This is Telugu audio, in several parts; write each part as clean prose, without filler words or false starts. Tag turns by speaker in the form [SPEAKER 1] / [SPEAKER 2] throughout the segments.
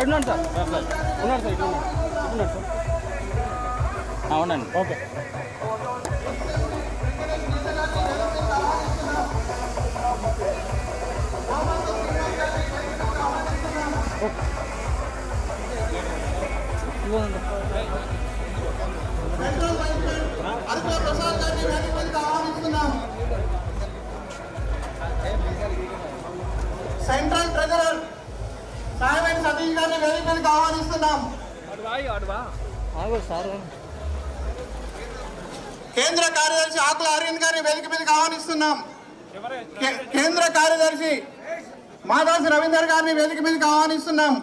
[SPEAKER 1] ఉన్నాడు సార్ ఉన్నాడు సార్ ఇట్లా ఉన్నాడు సార్ అవునండి ఓకే
[SPEAKER 2] సెంట్రల్ ట్రెజరర్ సాయివెన్ సతీష్ గారిని వేదిక మీదకి ఆహ్వానిస్తున్నాం. కేంద్ర కార్యదర్శి ఆకుల అరవింద్ గారిని వేదిక మీదకి ఆహ్వానిస్తున్నాం. కేంద్ర కార్యదర్శి మాదాసి రవీందర్ గారిని వేదిక మీదకి ఆహ్వానిస్తున్నాం.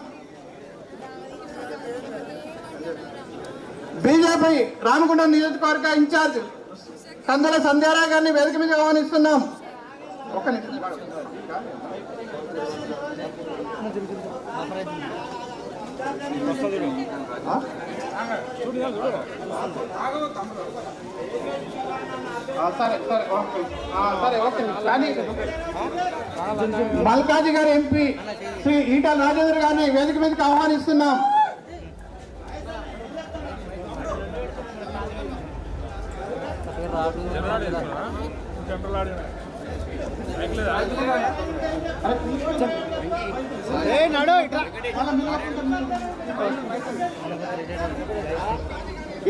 [SPEAKER 2] బీజేపీ రామగుండం నియోజకవర్గ ఇన్ఛార్జ్ కందల సంధ్యారావు గారిని వేదిక మీదకి ఆహ్వానిస్తున్నాం. ఒక్క నిమిషం మల్కాజీ గారి ఎంపీ శ్రీ ఈటల రాజేంద్ర గారిని వేదిక మీదకి ఆహ్వానిస్తున్నాం.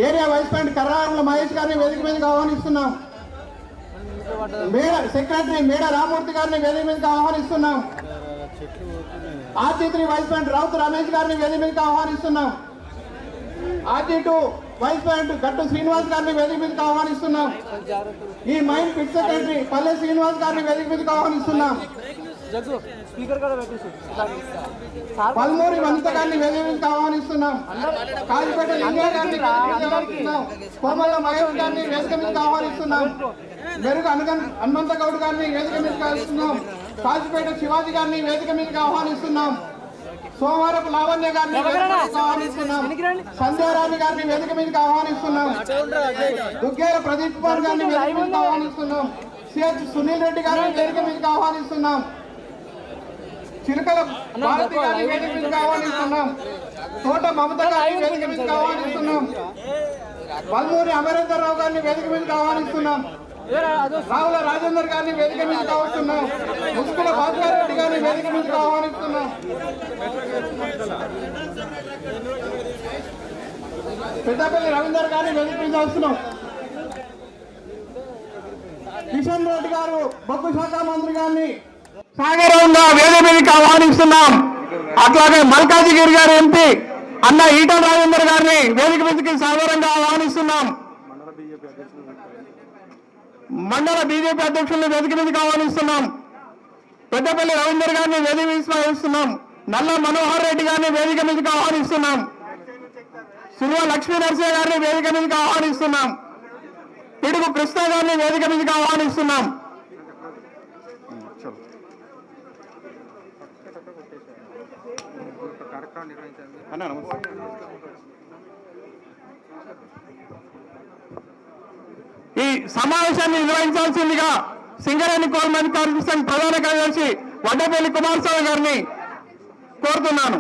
[SPEAKER 2] ఏరియా వైస్ ప్రెసిడెంట్ కర్రారంల మహేష్ గారిని వేదిక మీదకి ఆహ్వానిస్తున్నాం. సెక్రటరీ మేడ రామూర్తి గారిని వేదిక మీదకి ఆహ్వానిస్తున్నాం. RG3 vice president Raut Ramesh గారిని వేదిక మీదకి ఆహ్వానిస్తున్నాం. RG2 వైస్ ప్రెసిడెంట్ గట్టు శ్రీనివాస్ గారిని వేదిక మీదకి ఆహ్వానిస్తున్నాం. ఈ మైన్ పిట్ సెక్రటరీ పల్లె శ్రీనివాస్ గారిని వేదిక మీదకి ఆహ్వానిస్తున్నాం. పల్మూరి వనిత గారిని వేదిక మీదకి ఆహ్వానిస్తున్నాం. కాజిపేట లింగా గారిని కోమల్ల మహేష్ గారిని వేదిక మీదకి ఆహ్వానిస్తున్నాం. మెరుగు హనుమంత గౌడ్ గారిని వేదిక మీదకి ఆహ్వానిస్తున్నాం. కాజిపేట శివాజీ గారిని వేదిక మీదకి ఆహ్వానిస్తున్నాం. సోమవారపు లావణ్య గారిని ఆహ్వానిస్తున్నాం. సంధ్యారాణి గారిని వేదిక మీదకి ఆహ్వానిస్తున్నాం. దుగ్గేర ప్రదీప్ కుమార్ గారిని వేదిక మీదకి ఆహ్వానిస్తున్నాం. సిహెచ్ సునీల్ రెడ్డి గారిని వేదిక మీదకి ఆహ్వానిస్తున్నాం. చిలకల భారతి గారిని వేదిక మీదకి ఆహ్వానిస్తున్నాం. తోట మమత గారిని వేదిక మీదకి ఆహ్వానిస్తున్నాం. పల్మూరి అమరేందర్ రావు గారిని వేదిక మీదకి ఆహ్వానిస్తున్నాం. రావుల రాజేందర్ గారిని వేదిక మీదకి ఆహ్వానిస్తున్నాం. ముసుకుల భాస్కర్ రెడ్డి గారిని వేదిక మీదకి ఆహ్వానిస్తున్నాం. పెద్దపల్లి రవీందర్ గారిని వేదిక మీదకి వస్తున్నాం. కిషన్ రెడ్డి గారు బొగ్గు శాఖ మంత్రి గారిని సాగరంగా వేదిక మీదకి ఆహ్వానిస్తున్నాం. అట్లాగే మల్కాజిగిరి గారు ఎంపీ అన్న ఈటల రాజేందర్ గారిని వేదిక మీదకి సాగరంగా ఆహ్వానిస్తున్నాం. మండల బీజేపీ అధ్యక్షులను వేదిక మీదకి ఆహ్వానిస్తున్నాం. పెద్దపల్లి రవీందర్ గారిని వేదిక మీదకి ఆహ్వానిస్తున్నాం. నల్ల మనోహర్ రెడ్డి గారిని వేదిక మీదకి ఆహ్వానిస్తున్నాం. సురువ లక్ష్మీ నరసింహ గారిని వేదిక మీదకి ఆహ్వానిస్తున్నాం. పిడుగు కృష్ణ గారిని వేదిక మీదకి ఆహ్వానిస్తున్నాం. ఈ సమావేశాన్ని నిర్వహించాల్సిందిగా సింగరేణి కోల్ మైన్ కార్పొరేషన్ ప్రధాన కార్యదర్శి వడ్డపల్లి కుమారస్వామి గారిని కోరుతున్నాను.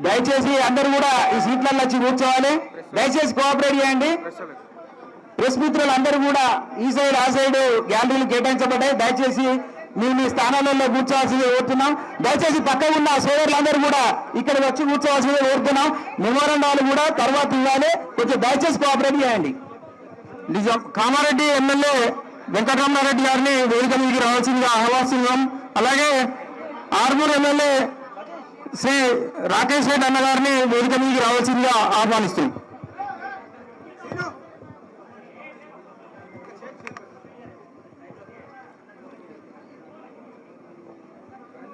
[SPEAKER 2] దయచేసి అందరూ కూడా ఈ సీట్లలో వచ్చి కూర్చోవాలి. దయచేసి కోఆపరేట్ చేయండి. ప్రెస్ మిత్రులు అందరూ కూడా ఈ సైడ్ ఆ సైడ్ గ్యాలరీలు కేటాయించబడ్డాయి. దయచేసి మీ స్థానాలలో కూర్చోవాల్సిందే కోరుతున్నాం. దయచేసి పక్కన ఉన్న సోదరులందరూ కూడా ఇక్కడ వచ్చి కూర్చోవాల్సిందే కోరుతున్నాం. మెమోరాండాలు కూడా తర్వాత ఇవ్వాలి. కొంచెం దయచేసి కోఆపరేట్ చేయండి. నిజం కామారెడ్డి ఎమ్మెల్యే వెంకటరమణారెడ్డి గారిని వేదిక మీదకి రావాల్సిందిగా ఆహ్వానిస్తున్నాం. అలాగే ఆర్మూర్ ఎమ్మెల్యే శ్రీ రాకేష్ రెడ్డి అన్న గారిని వేదిక మీదకి రావాల్సిందిగా ఆహ్వానిస్తున్నాం.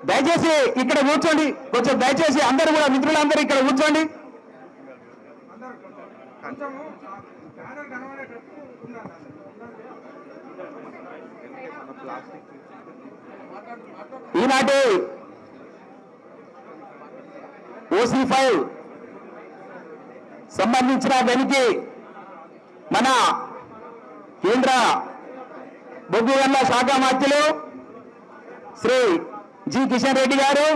[SPEAKER 2] దయచేసి ఇక్కడ కూర్చోండి. కొంచెం దయచేసి అందరూ కూడా మిత్రులందరూ ఇక్కడ కూర్చోండి. ఈనాటి OC5 సంబంధించిన వెనికి మన కేంద్ర బొగ్గు గనుల శాఖ మంత్రులు
[SPEAKER 3] శ్రీ జి కిషన్ రెడ్డి గారు,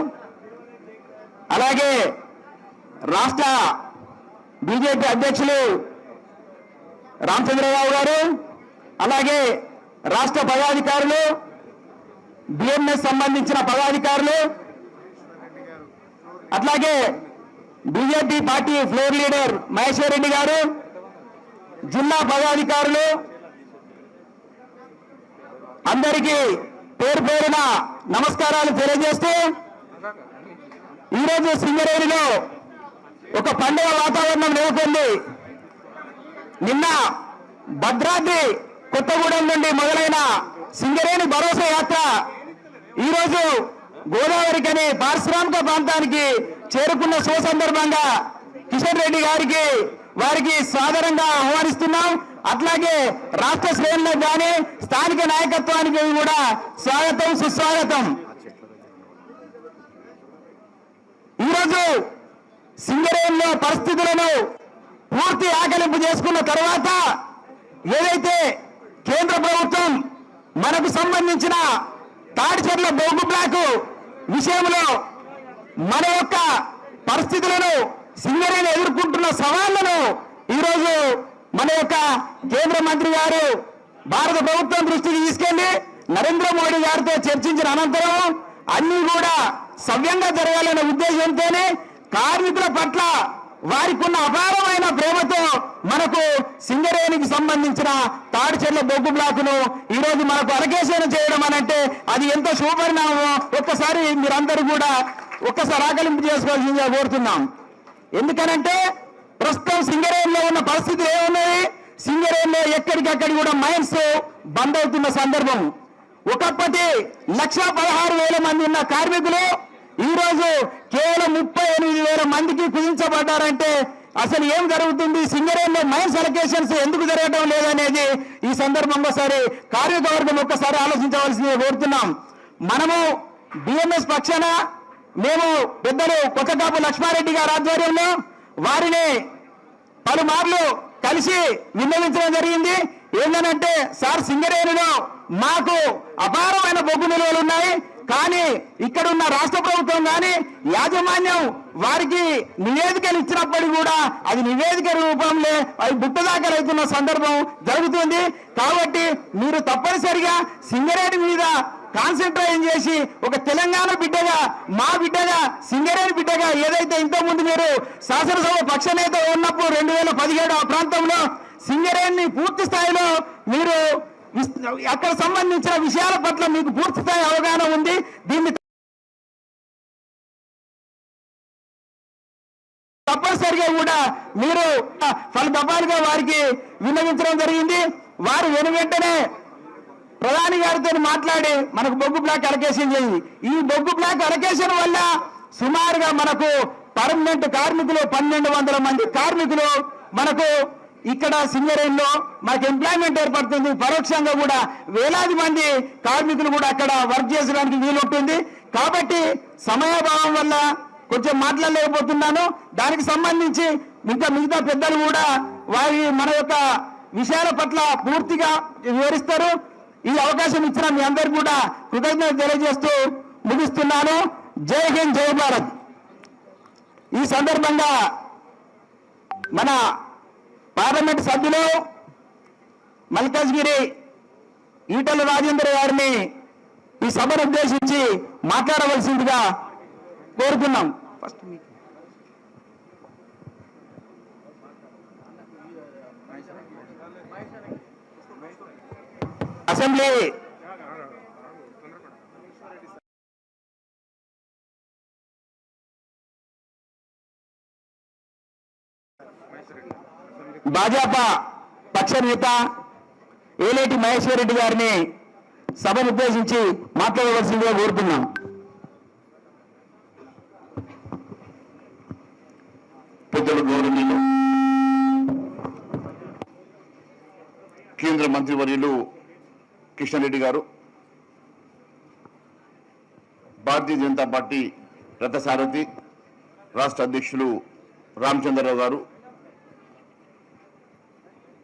[SPEAKER 3] అలాగే రాష్ట్ర బీజేపీ అధ్యక్షులు రామచంద్రరావు గారు, అలాగే రాష్ట్ర పదాధికారులు, బిఎంఎస్ సంబంధించిన పదాధికారులు, అట్లాగే BJP party floor leader Maheshwar Reddy గారు, జిల్లా పదాధికారులు అందరికీ పేరు పేరున నమస్కారాలు తెలియజేస్తూ, ఈరోజు సింగరేణిలో ఒక పండుగ వాతావరణం నెలకొంది. నిన్న భద్రాద్రి కొత్తగూడెం నుండి మొదలైన సింగరేణి భరోసా యాత్ర ఈరోజు గోదావరికని పారిశ్రామిక ప్రాంతానికి చేరుకున్న సందర్భంగా కిషన్ రెడ్డి గారికి వారికి సాదరంగా ఆహ్వానిస్తున్నాం. అట్లాగే రాష్ట్ర శ్రేణులకు కానీ స్థానిక నాయకత్వానికి కూడా స్వాగతం, సుస్వాగతం. ఈరోజు సింగరేణిలో పరిస్థితులను పూర్తి ఆకలింపు చేసుకున్న తర్వాత ఏదైతే కేంద్ర ప్రభుత్వం మనకు సంబంధించిన తాడిచెర్ల బొగ్గు బ్లాక్ విషయంలో మన యొక్క పరిస్థితులను, సింగరేణి ఎదుర్కొంటున్న సవాళ్లను ఈరోజు మన యొక్క కేంద్ర మంత్రి గారు భారత ప్రభుత్వం దృష్టికి తీసుకెళ్లి నరేంద్ర మోడీ గారితో చర్చించిన అనంతరం అన్ని కూడా సవ్యంగా జరగాలనే ఉద్దేశంతోనే కార్మికుల పట్ల వారికి ఉన్న అపారమైన ప్రేమతో మనకు సింగరేణికి సంబంధించిన తాడిచెర్ల బొగ్గు బ్లాకును ఈరోజు మనకు అలకేషన్ చేయడం అనంటే అది ఎంతో శుభపరిణామం. ఒక్కసారి మీరందరూ కూడా ఒక్కసారి ఆకలింపు చేసుకోవాల్సిందిగా కోరుతున్నాం. ఎందుకనంటే ప్రస్తుతం సింగరేణిలో ఉన్న పరిస్థితులు ఏమున్నాయి? సింగరేణిలో ఎక్కడికక్కడి కూడా మైన్స్ బంద్ అవుతున్న సందర్భం. ఒకప్పటి 1,16,000 మంది ఉన్న కార్మికులు ఈరోజు కేవలం 38,000 మందికి కుదించబడ్డారంటే అసలు ఏం జరుగుతుంది? సింగరేణిలో మైన్స్ అలొకేషన్స్ ఎందుకు జరగడం లేదనేది ఈ సందర్భంగా సరే కార్మిక వర్గం ఒక్కసారి ఆలోచించవలసిందిగా కోరుతున్నాం. మనము బిఎంఎస్ పక్షాన మేము పెద్దలు కొత్తకాపు లక్ష్మారెడ్డి గారి ఆధ్వర్యంలో వారిని పలుమార్లు కలిసి విన్నవించడం జరిగింది. ఏంటంటే సార్, సింగరేణిలో మాకు అపారమైన బొగ్గు నిల్వలు ఉన్నాయి, కానీ ఇక్కడ ఉన్న రాష్ట్ర ప్రభుత్వం కానీ యాజమాన్యం వారికి నివేదికలు ఇచ్చినప్పటికీ కూడా అది నివేదిక రూపంలో అవి బుట్టదాఖలు అవుతున్న సందర్భం జరుగుతుంది. కాబట్టి మీరు తప్పనిసరిగా సింగరేణి మీద కాన్సన్ట్రేట్ చేసి ఒక తెలంగాణ బిడ్డగా, మా బిడ్డగా, సింగరేణి బిడ్డగా ఏదైతే ఇంతకుముందు మీరు శాసనసభ పక్షనేత ఉన్నప్పుడు 2017 ఆ ప్రాంతంలో సింగరేణిని పూర్తి స్థాయిలో మీరు అక్కడ సంబంధించిన విషయాల పట్ల మీకు పూర్తి స్థాయి అవగాహన ఉంది. దీన్ని తప్పనిసరిగా కూడా మీరు పలు దఫాలుగా వారికి విన్నవించడం జరిగింది. వారు వెనువెంటనే ప్రధాని గారితో మాట్లాడి మనకు బొగ్గు బ్లాక్ అలొకేషన్ చేయింది. ఈ బొగ్గు బ్లాక్ అలొకేషన్ వల్ల సుమారుగా మనకు పర్మనెంట్ కార్మికులు 1,200 మంది కార్మికులు మనకు ఇక్కడ సింగరేణిలో మనకు ఎంప్లాయ్మెంట్ ఏర్పడుతుంది. పరోక్షంగా కూడా వేలాది మంది కార్మికులు కూడా అక్కడ వర్క్ చేసడానికి వీలుంటుంది. కాబట్టి సమయాభావం వల్ల కొంచెం మాట్లాడలేకపోతున్నాను. దానికి సంబంధించి మిగతా పెద్దలు కూడా వారి మన యొక్క విషయాల పట్ల పూర్తిగా వివరిస్తారు. ఈ అవకాశం ఇచ్చిన మీ అందరికీ కూడా కృతజ్ఞతలు తెలియజేస్తూ ముగిస్తున్నాను. జై హింద్, జై భారత్. ఈ సందర్భంగా మన పార్లమెంట్ సభ్యులు మల్కాజ్గిరి ఈటల రాజేందర్ గారిని ఈ సభను ఉద్దేశించి మాట్లాడవలసిందిగా కోరుతున్నాం. అసెంబ్లీ భాజపా పక్ష నేత ఏలేటి మహేశ్వర్ రెడ్డి గారిని సభను ఉద్దేశించి మాట్లాడవలసిందిగా కోరుతున్నాం.
[SPEAKER 4] పెద్దలు గౌరవనీయులు కేంద్ర మంత్రివర్యులు కిషన్ రెడ్డి గారు, భారతీయ జనతా పార్టీ రథసారథి రాష్ట్ర అధ్యక్షులు రామచంద్రరావు గారు,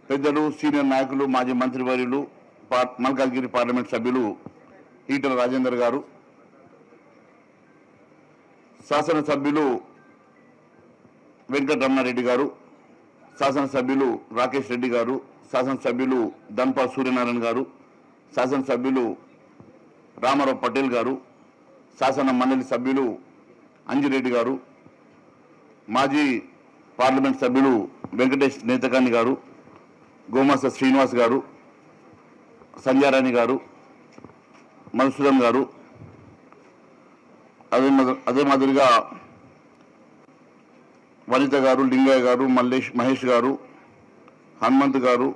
[SPEAKER 4] పెద్దలు సీనియర్ నాయకులు మాజీ మంత్రివర్యులు మల్కాజ్గిరి పార్లమెంట్ సభ్యులు ఈటల రాజేందర్ గారు, శాసనసభ్యులు వెంకటరమణారెడ్డి గారు, శాసనసభ్యులు రాకేష్ రెడ్డి గారు, శాసనసభ్యులు దంపా సూర్యనారాయణ గారు, శాసనసభ్యులు రామారావు పటేల్ గారు, శాసన మండలి సభ్యులు అంజిరెడ్డి గారు, మాజీ పార్లమెంట్ సభ్యులు వెంకటేష్ నేతకాని గారు, గోమాస శ్రీనివాస్ గారు, సంధ్యారాణి గారు, మధుసూదన్ గారు, అదే మాదిరిగా వనిత గారు, లింగయ్య గారు, మహేష్ గారు, హనుమంత్ గారు,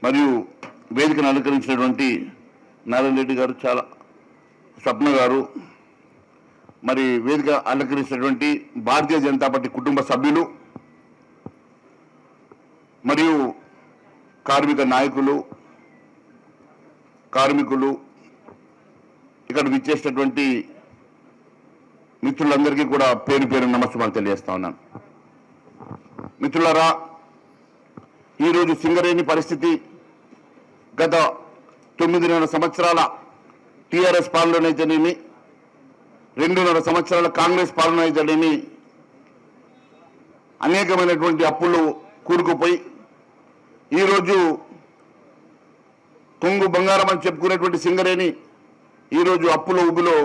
[SPEAKER 4] మరియు వేదికను అలంకరించినటువంటి నారాయణ రెడ్డి గారు, చాలా స్వప్న గారు, మరి వేదిక అలంకరించినటువంటి భారతీయ జనతా పార్టీ కుటుంబ సభ్యులు మరియు కార్మిక నాయకులు, కార్మికులు, ఇక్కడ విచ్చేసినటువంటి మిత్రులందరికీ కూడా పేరు పేరు నమస్కారాలు తెలియజేస్తా ఉన్నాను. మిత్రులారా, ఈరోజు సింగరేణి పరిస్థితి గత 9.5 సంవత్సరాల టీఆర్ఎస్ పాలనైతేనేమి, 2.5 సంవత్సరాల కాంగ్రెస్ పాలన అయితేనేమి అనేకమైనటువంటి అప్పులు కూరుకుపోయి ఈరోజు కొంగు బంగారం అని చెప్పుకునేటువంటి సింగరేణి ఈరోజు అప్పుల ఊబిలో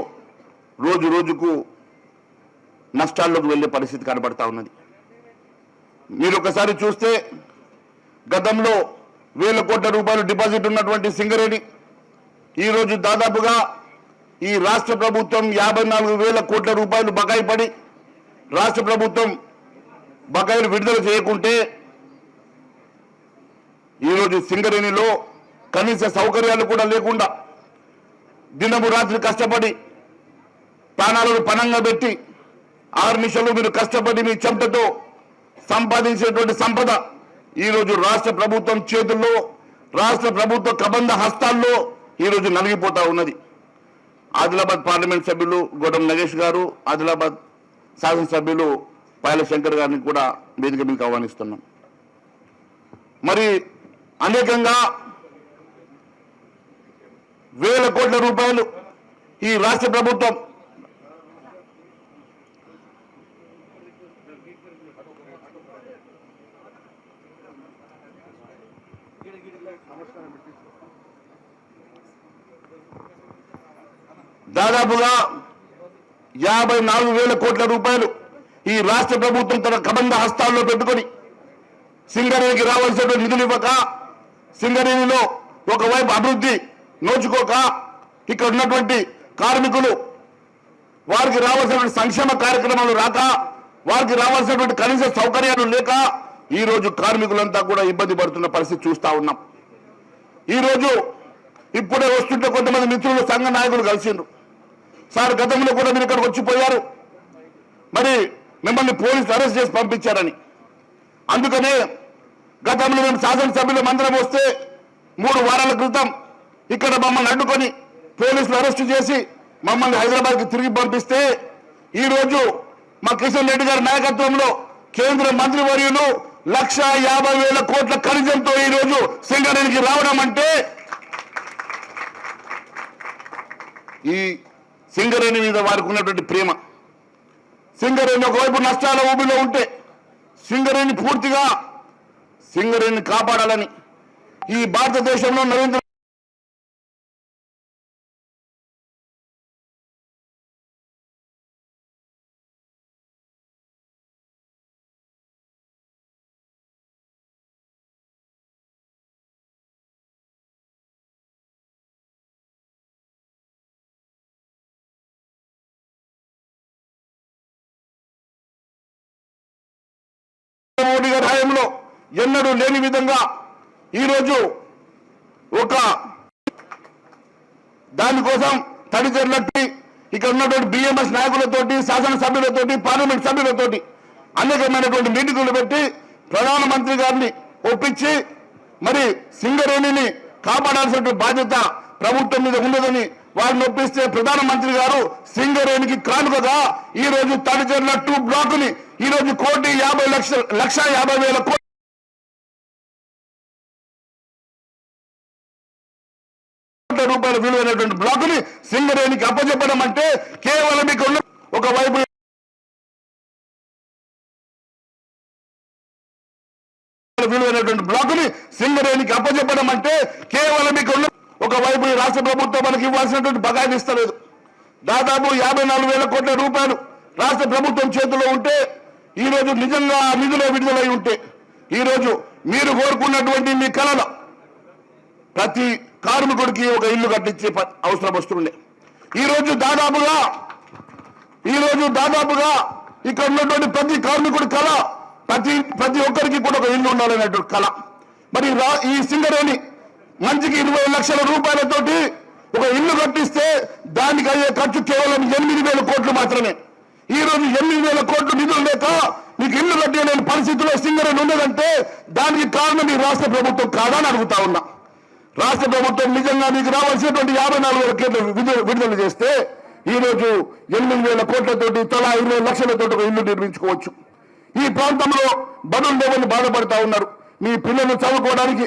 [SPEAKER 4] రోజు రోజుకు నష్టాల్లోకి వెళ్ళే పరిస్థితి కనబడతా ఉన్నది. మీరు ఒకసారి చూస్తే గతంలో 1,000 కోట్ల రూపాయలు డిపాజిట్ ఉన్నటువంటి సింగరేణి ఈరోజు దాదాపుగా ఈ రాష్ట్ర ప్రభుత్వం 54,000 కోట్ల రూపాయలు బకాయి పడి రాష్ట్ర ప్రభుత్వం బకాయిలు విడుదల చేయకుంటే ఈరోజు సింగరేణిలో కనీస సౌకర్యాలు కూడా లేకుండా దినము రాత్రి కష్టపడి ప్రాణాలను పణంగా పెట్టి 6 నిమిషాలు మీరు కష్టపడి మీ చెమటతో సంపాదించేటువంటి సంపద ఈరోజు రాష్ట్ర ప్రభుత్వం చేతుల్లో, రాష్ట్ర ప్రభుత్వ కబంధ హస్తాల్లో ఈరోజు నలిగిపోతా ఉన్నది. ఆదిలాబాద్ పార్లమెంట్ సభ్యులు గొడవ నగేష్ గారు, ఆదిలాబాద్ శాసనసభ్యులు పాయల శంకర్ గారిని కూడా వేదిక మీకు ఆహ్వానిస్తున్నాం. మరి అనేకంగా 1,000 కోట్ల రూపాయలు ఈ రాష్ట్ర ప్రభుత్వం దాదాపుగా 54,000 కోట్ల రూపాయలు ఈ రాష్ట్ర ప్రభుత్వం తన కబంధ హస్తాల్లో పెట్టుకొని సింగరేణికి రావాల్సిన నిధులు ఇవ్వక, సింగరేణిలో ఒకవైపు అభివృద్ధి నోచుకోక, ఇక్కడ ఉన్నటువంటి కార్మికులు వారికి రావాల్సినటువంటి సంక్షేమ కార్యక్రమాలు రాక, వారికి రావాల్సినటువంటి కనీస సౌకర్యాలు లేక ఈరోజు కార్మికులంతా కూడా ఇబ్బంది పడుతున్న పరిస్థితి చూస్తా ఉన్నాం. ఈరోజు ఇప్పుడే వస్తుంటే కొంతమంది మిత్రులు సంఘ నాయకులు కలిసిండ్రు. సార్, గతంలో కూడా మీరు ఇక్కడికి వచ్చిపోయారు, మరి మిమ్మల్ని పోలీసులు అరెస్ట్ చేసి పంపించారని. అందుకనే గతంలో మేము శాసనసభ్యుల మందరం వస్తే 3 వారాల క్రితం ఇక్కడ మమ్మల్ని అడ్డుకొని పోలీసులు అరెస్టు చేసి మమ్మల్ని హైదరాబాద్కి తిరిగి పంపిస్తే ఈరోజు మా కిషన్ రెడ్డి గారి నాయకత్వంలో కేంద్ర మంత్రి వర్యులు 1,50,000 కోట్ల ఖనిజంతో ఈరోజు సింగరేణికి రావడం అంటే ఈ సింగరేణి మీద వారికి ఉన్నటువంటి ప్రేమ. సింగరేణి ఒకవైపు నష్టాల ఊబిలో ఉంటే సింగరేణి పూర్తిగా సింగరేణిని కాపాడాలని ఈ భారతదేశంలో నరేంద్ర మోడీ గారి హయాంలో ఎన్నడూ లేని విధంగా ఈరోజు ఒక దానికోసం తడిచెర్లట్టి ఇక్కడ ఉన్నటువంటి బిఎంఎస్ నాయకులతోటి, శాసనసభ్యులతోటి, పార్లమెంట్ సభ్యులతోటి అనేకమైనటువంటి మీటింగులు పెట్టి ప్రధానమంత్రి గారిని ఒప్పించి మరి సింగరేణిని కాపాడాల్సినటువంటి బాధ్యత ప్రభుత్వం మీద ఉండదని వారిని ఒప్పిస్తే ప్రధానమంత్రి గారు సింగరేణికి కానుకగా ఈ రోజు తడిచెర్ల 2 బ్లాక్ ని ఈ రోజు 1,50,000 కోట్ల రూపాయల విలువైనటువంటి బ్లాక్ ని సింగరేణికి అప్పచెప్పడం అంటే కేవలం ఇక్కడ ఒకవైపు బ్లాక్ ని సింగరేణికి అప్పచెప్పడం అంటే కేవలం మీకు ఒకవైపు ఈ రాష్ట్ర ప్రభుత్వం మనకి ఇవ్వాల్సినటువంటి బకాయిలు ఇస్తలేదు. దాదాపు 54,000 కోట్ల రూపాయలు రాష్ట్ర ప్రభుత్వం చేతిలో ఉంటే ఈ రోజు నిజంగా నిధులు విడుదలై ఉంటే ఈ రోజు మీరు కోరుకున్నటువంటి మీ కళలో ప్రతి కార్మికుడికి ఒక ఇల్లు కట్టించే అవసరం వస్తుండే. ఈ రోజు దాదాపుగా ఇక్కడ ఉన్నటువంటి ప్రతి కార్మికుడి కళ ప్రతి ఒక్కరికి కూడా ఒక ఇల్లు ఉండాలనేటువంటి కళ. మరి ఈ సింగరేణి మంచికి 20 లక్షల రూపాయలతోటి ఒక ఇల్లు కట్టిస్తే దానికి అయ్యే ఖర్చు కేవలం 8,000 కోట్లు మాత్రమే. ఈ రోజు 8,000 కోట్లు నిధులు లేక మీకు ఇల్లు కట్టలేని పరిస్థితిలో సింగరేణి ఉన్నదంటే దానికి కారణం ఈ రాష్ట్ర ప్రభుత్వం కాదని అడుగుతా ఉన్నా. రాష్ట్ర ప్రభుత్వం నిజంగా మీకు రావాల్సినటువంటి 54,000 కోట్లు విడుదల చేస్తే ఈ రోజు 8,000 కోట్లతోటి తలా 20 లక్షలతోటి ఒక ఇల్లు నిర్మించుకోవచ్చు. ఈ ప్రాంతంలో బడులు లేవని బాధపడతా ఉన్నారు. మీ పిల్లలు చదువుకోవడానికి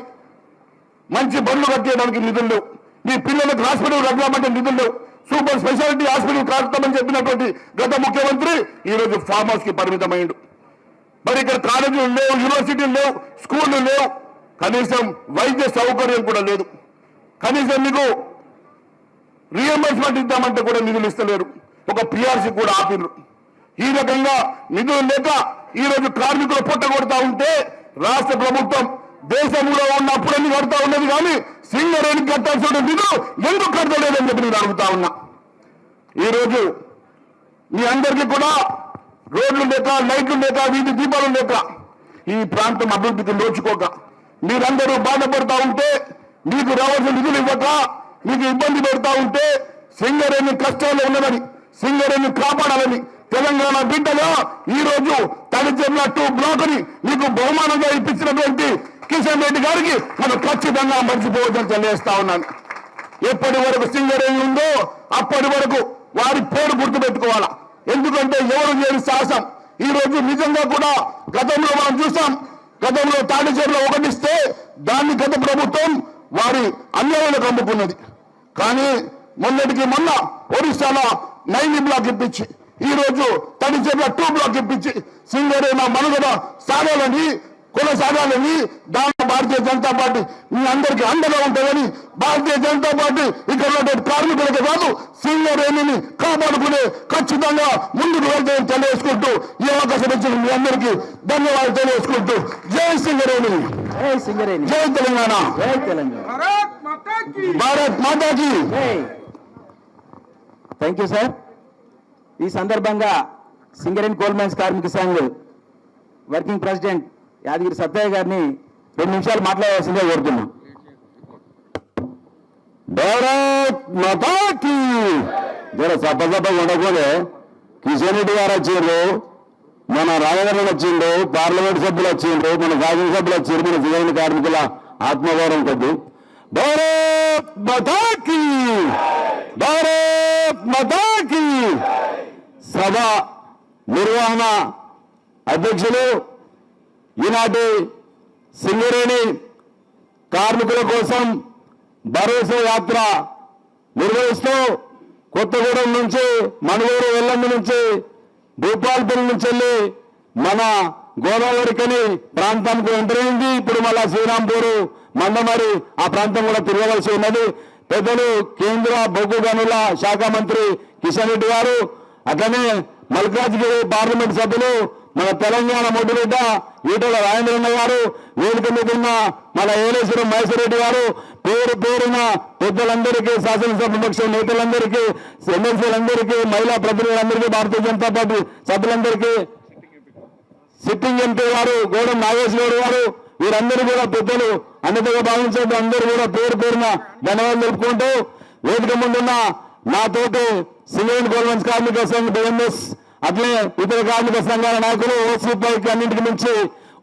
[SPEAKER 4] మంచి బండ్లు కట్టేయడానికి నిధులు లేవు. మీ పిల్లలకు హాస్పిటల్ కట్టామంటే నిధులు లేవు. సూపర్ స్పెషాలిటీ హాస్పిటల్ కడతామని చెప్పినటువంటి గత ముఖ్యమంత్రి ఈ రోజు ఫామ్ హౌస్ కి పరిమితమైండు. మరి ఇక్కడ కాలేజీలు లేవు, యూనివర్సిటీలు లేవు, స్కూళ్లు లేవు, కనీసం వైద్య సౌకర్యం కూడా లేదు. కనీసం మీకు రీఎంబర్స్మెంట్ ఇద్దామంటే కూడా నిధులు ఇస్తలేరు. ఒక పిఆర్సీ కూడా ఆపిర్రు. ఈ రకంగా నిధులు లేక ఈ రోజు కార్మికులు పొట్టగొడతా ఉంటే రాష్ట్ర ప్రభుత్వం దేశంలో ఉన్నప్పుడన్నీ కడతా ఉన్నది కానీ సింగరేణికి కట్టాల్సిన నిధులు ఎందుకు కడతలేదని చెప్పి నేను అడుగుతా ఉన్నా. ఈరోజు మీ అందరికీ కూడా రోడ్లు లేక, లైట్లు లేక, వీధి దీపాలు లేక ఈ ప్రాంతం అభివృద్ధికి నోచుకోక మీరందరూ బాధపడతా ఉంటే, మీకు రావాల్సిన నిధులు ఇవ్వక మీకు ఇబ్బంది పెడతా ఉంటే సింగరేణి కష్టాల్లో ఉన్నదని, సింగరేణి కాపాడాలని తెలంగాణ బిడ్డగా ఈ రోజు తడిచెర్ల 2 బ్లాక్ ని మీకు బహుమానంగా ఇప్పించినటువంటి కిషన్ రెడ్డి గారికి మనం ఖచ్చితంగా మర్చిపోవద్దని తెలియజేస్తా ఉన్నాను. ఎప్పటి వరకు సింగరేణి ఉందో అప్పటి వరకు వారి పేరు గుర్తుపెట్టుకోవాలా. ఎందుకంటే ఎవరు చేయని సాహసం ఈ రోజు నిజంగా కూడా గతంలో మనం చూసాం. గతంలో తాడిచేరులో ఒకటిస్తే దాన్ని గత ప్రభుత్వం వారి అన్యాయాలకు అమ్ముకున్నది. కానీ మొన్నటికి మొన్న ఒరిస్సాలో 9 బ్లాక్ ఇప్పించి ఈ రోజు తడిచేరులో 2 బ్లాక్ ఇప్పించి సింగరేణి మనుగడ సాగాలని, కొనసాగాలని దాంట్లో భారతీయ జనతా పార్టీ మీ అందరికీ అండగా ఉంటుందని భారతీయ జనతా పార్టీ ఇక్కడ ఉన్నటువంటి కార్మికులకు కాదు సింగరేణిని కాపాడుకునే ఖచ్చితంగా ముందుకు వెళ్తాయని తెలియజేసుకుంటూ ఈ అవకాశం ఇచ్చిన మీ అందరికీ ధన్యవాదాలు తెలియజేసుకుంటూ జై సింగరేణి,
[SPEAKER 3] జై సింగరేణి,
[SPEAKER 4] జై తెలంగాణ,
[SPEAKER 3] జై తెలంగాణ,
[SPEAKER 4] భారత్ మాతాకి.
[SPEAKER 3] Thank you sir. ఈ సందర్భంగా సింగరేణి కోల్ మైన్స్ కార్మిక సంఘ్ వర్కింగ్ ప్రెసిడెంట్ యాదగిరి సత్తయ్య గారిని 2 నిమిషాలు మాట్లాడాల్సిందే కోరుతున్నాం.
[SPEAKER 4] భారత్ మాతాకి. జర సప్ప ఉండకూడదు. కిషన్ రెడ్డి గారు వచ్చిండ్రు, మన రాజధాని వచ్చిండ్రు, పార్లమెంట్ సభ్యులు వచ్చిండ్రు, మన శాసనసభ్యులు వచ్చిండ్రు, మన సింగరేణి కార్మికుల ఆత్మగౌరవం కొద్ది భారత్ మాతాకి, భారత్ మాతాకి. సభ నిర్వహణ అధ్యక్షులు ఈనాటి సింగరేణి కార్మికుల కోసం భరోసా యాత్ర నిర్వహిస్తూ కొత్తగూడెం నుంచి, మణుగూరు వెల్లండి నుంచి, భూపాల్పల్లి నుంచి వెళ్ళి మన గోదావరికని ప్రాంతానికి ఎంటర్ అయింది. ఇప్పుడు మళ్ళా శ్రీరాంపూర్, మందమరి ఆ ప్రాంతం కూడా తిరగవలసి ఉన్నది. పెద్దలు కేంద్ర బొగ్గు గనుల శాఖ మంత్రి కిషన్ రెడ్డి గారు, అట్లనే మల్కాజ్గిరి పార్లమెంట్ సభ్యులు మన తెలంగాణ మొడ్డుబిడ్డ ఈటల రాజేంద్రన్న గారు, వేదిక మీద ఉన్న మన ఏలేశ్వరం మహేశ్వరరెడ్డి గారు, పేరు పేరున పెద్దలందరికీ, శాసనసభ పక్ష నేతలందరికీ, ఎమ్మెల్సీలందరికీ, మహిళా ప్రతినిధులందరికీ, భారతీయ జనతా పార్టీ సభ్యులందరికీ, సిట్టింగ్ ఎంపీ గారు గోడం నాగేశ్వర గారు, వీరందరూ కూడా పెద్దలు అన్నతగా భావించే అందరూ కూడా పేరు పేరున ధన్యవాదాలు తెలుపుకుంటూ వేదిక ముందున్న నాతోటి సింగరేణి కోల్ మైన్స్ కార్మిక సంఘ బిఎంఎస్ అట్లే ఇతర కార్మిక సంఘాల నాయకులు, ఓసీపైకి అన్నింటికి మించి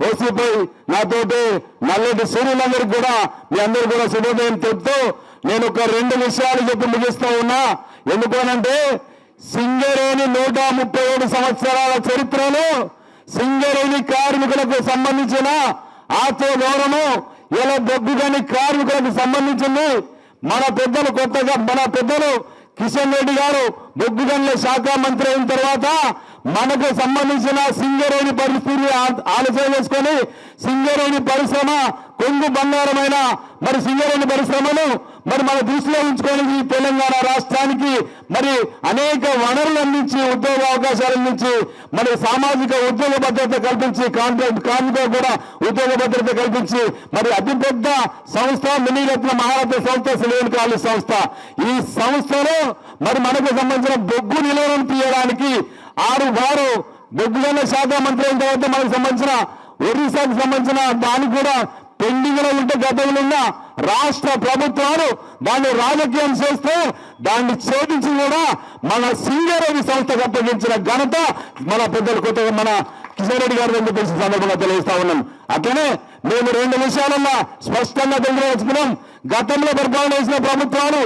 [SPEAKER 4] ఓసీపై నాతోటి నల్లటి సూర్యులందరికీ కూడా మీ అందరూ కూడా శుభోదయం తెలుపుతూ నేను ఒక 2 విషయాలు చెప్పి ముగిస్తూ ఉన్నా. ఎందుకనంటే సింగరేణి 137 సంవత్సరాల చరిత్రలో సింగరేణి కార్మికులకు సంబంధించిన ఆత్మగౌరవము ఇలా బొగ్గుగని కార్మికులకు సంబంధించింది. మన పెద్దలు కిషన్ రెడ్డి గారు బొగ్గు గనుల శాఖ మంత్రి అయిన తర్వాత మనకు సంబంధించిన సింగరేణి పరిస్థితిని ఆలోచన చేసుకొని సింగరేణి పరిశ్రమ
[SPEAKER 3] కొంగు బంగారమైన మరి సింగరేణి పరిశ్రమను మరి మన దృష్టిలో ఉంచుకొని ఈ తెలంగాణ రాష్ట్రానికి మరి అనేక వనరులు అందించి ఉద్యోగ అవకాశాలు అందించి మరి సామాజిక ఉద్యోగ భద్రత కల్పించి కాంట్రాక్ట్ కార్మికులకు కూడా ఉద్యోగ భద్రత కల్పించి మరి అతిపెద్ద సంస్థ మినీరత్న మహారత్న సంస్థ సింగరేణి కాలేజ్ సంస్థ. ఈ సంస్థలో మరి మనకు సంబంధించిన బొగ్గు నిల్వలను తీయడానికి 6 బొగ్గు గనుల శాఖ మంత్రి అయిన తర్వాత మనకు సంబంధించిన ఒరిస్సాకు సంబంధించిన దానికి కూడా పెండింగ్ లో ఉంటే గతంలో ఉన్న రాష్ట్ర ప్రభుత్వాలు దాన్ని రాజకీయం చేస్తే దాన్ని ఛేదించి కూడా మన సింగరేణి సంస్థకు అప్పగించిన ఘనత మన పెద్దలు కొత్తగా మన కిషన్ రెడ్డి గారి దగ్గర తెలిసిన సందర్భంగా తెలియజేస్తా ఉన్నాం. అట్లనే మేము 2 విషయాలన్నా స్పష్టంగా తెలియజేసుకున్నాం. గతంలో పరిపాలన చేసిన ప్రభుత్వాలు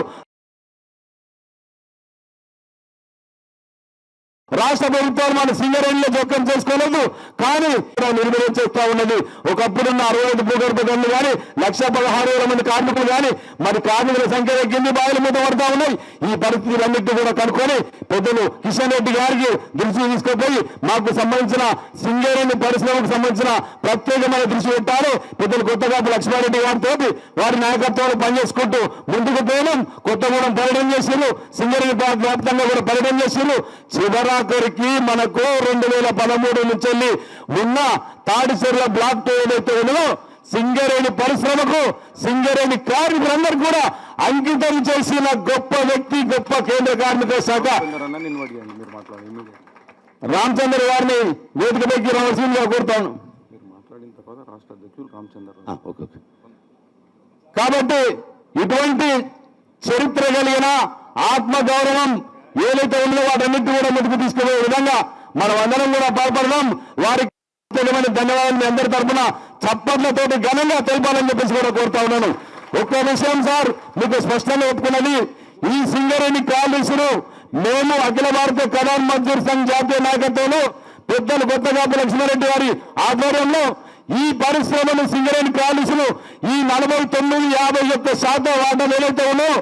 [SPEAKER 3] రాష్ట్ర ప్రభుత్వాలు మన సింగరేణిలో జోక్యం చేసుకోలేదు, కానీ నిర్వహణ చేస్తా ఉన్నది. ఒకప్పుడున్న 65 భూగర్భ గనులు కానీ 1,16,000 మంది కార్మికులు కానీ మరి కార్మికుల సంఖ్య తగ్గింది, బాయిల మీద పడతా ఉన్నాయి. ఈ పరిస్థితులన్నింటినీ కూడా కనుక్కొని పెద్దలు కిషన్ రెడ్డి గారికి దృష్టి తీసుకుపోయి మాకు సంబంధించిన సింగరేణి పరిశ్రమకు సంబంధించిన ప్రత్యేకమైన దృష్టి పెట్టారు. పెద్దలు కొత్తగాపు లక్ష్మారెడ్డి గారితో వారి నాయకత్వంలో పనిచేసుకుంటూ ముందుకు పోవడం, కొత్తగూడెం పర్యటన చేసిరు, సింగరేణి వ్యాప్తంగా కూడా పర్యటన చేసిరు. చివరాఖరికి మనకు 2013 నుంచి వెళ్ళి ఉన్న తాడిచెర్ల బ్లాక్ ఏదైతే ఉందో సింగరేణి పరిశ్రమకు సింగరేణి కార్మికులందరూ కూడా అంకితం చేసిన గొప్ప వ్యక్తి, గొప్ప కేంద్ర కార్మిక శాఖ రామచంద్ర గారిని వేదికపైకి రావాల్సిందిగా కోరుతాను. కాబట్టి ఇటువంటి చరిత్ర కలిగిన ఆత్మగౌరవం ఏదైతే ఉందో వాటన్నిటి కూడా ముందుకు తీసుకునే విధంగా మనం అందరం కూడా పాల్పడదాం. వారికి ధన్యవాదాలు మీ అందరి తరఫున చప్పట్లతోటి ఘనంగా తెలపాలని చెప్పేసి కూడా కోరుతా ఉన్నాను. ఒక్క విషయం సార్ మీకు స్పష్టంగా ఒప్పుకున్నది, ఈ సింగరేణి కాలేజీను మేము అఖిల భారత ఖదాన్ మజ్దూర్ సంఘ్ జాతీయ నాయకత్వంలో పెద్దలు కొత్తగాపు లక్ష్మారెడ్డి గారి ఆధ్వర్యంలో ఈ పరిశ్రమను సింగరేణి కాలేజీను ఈ 49-51% వాటాలు ఏదైతే ఉన్నాయో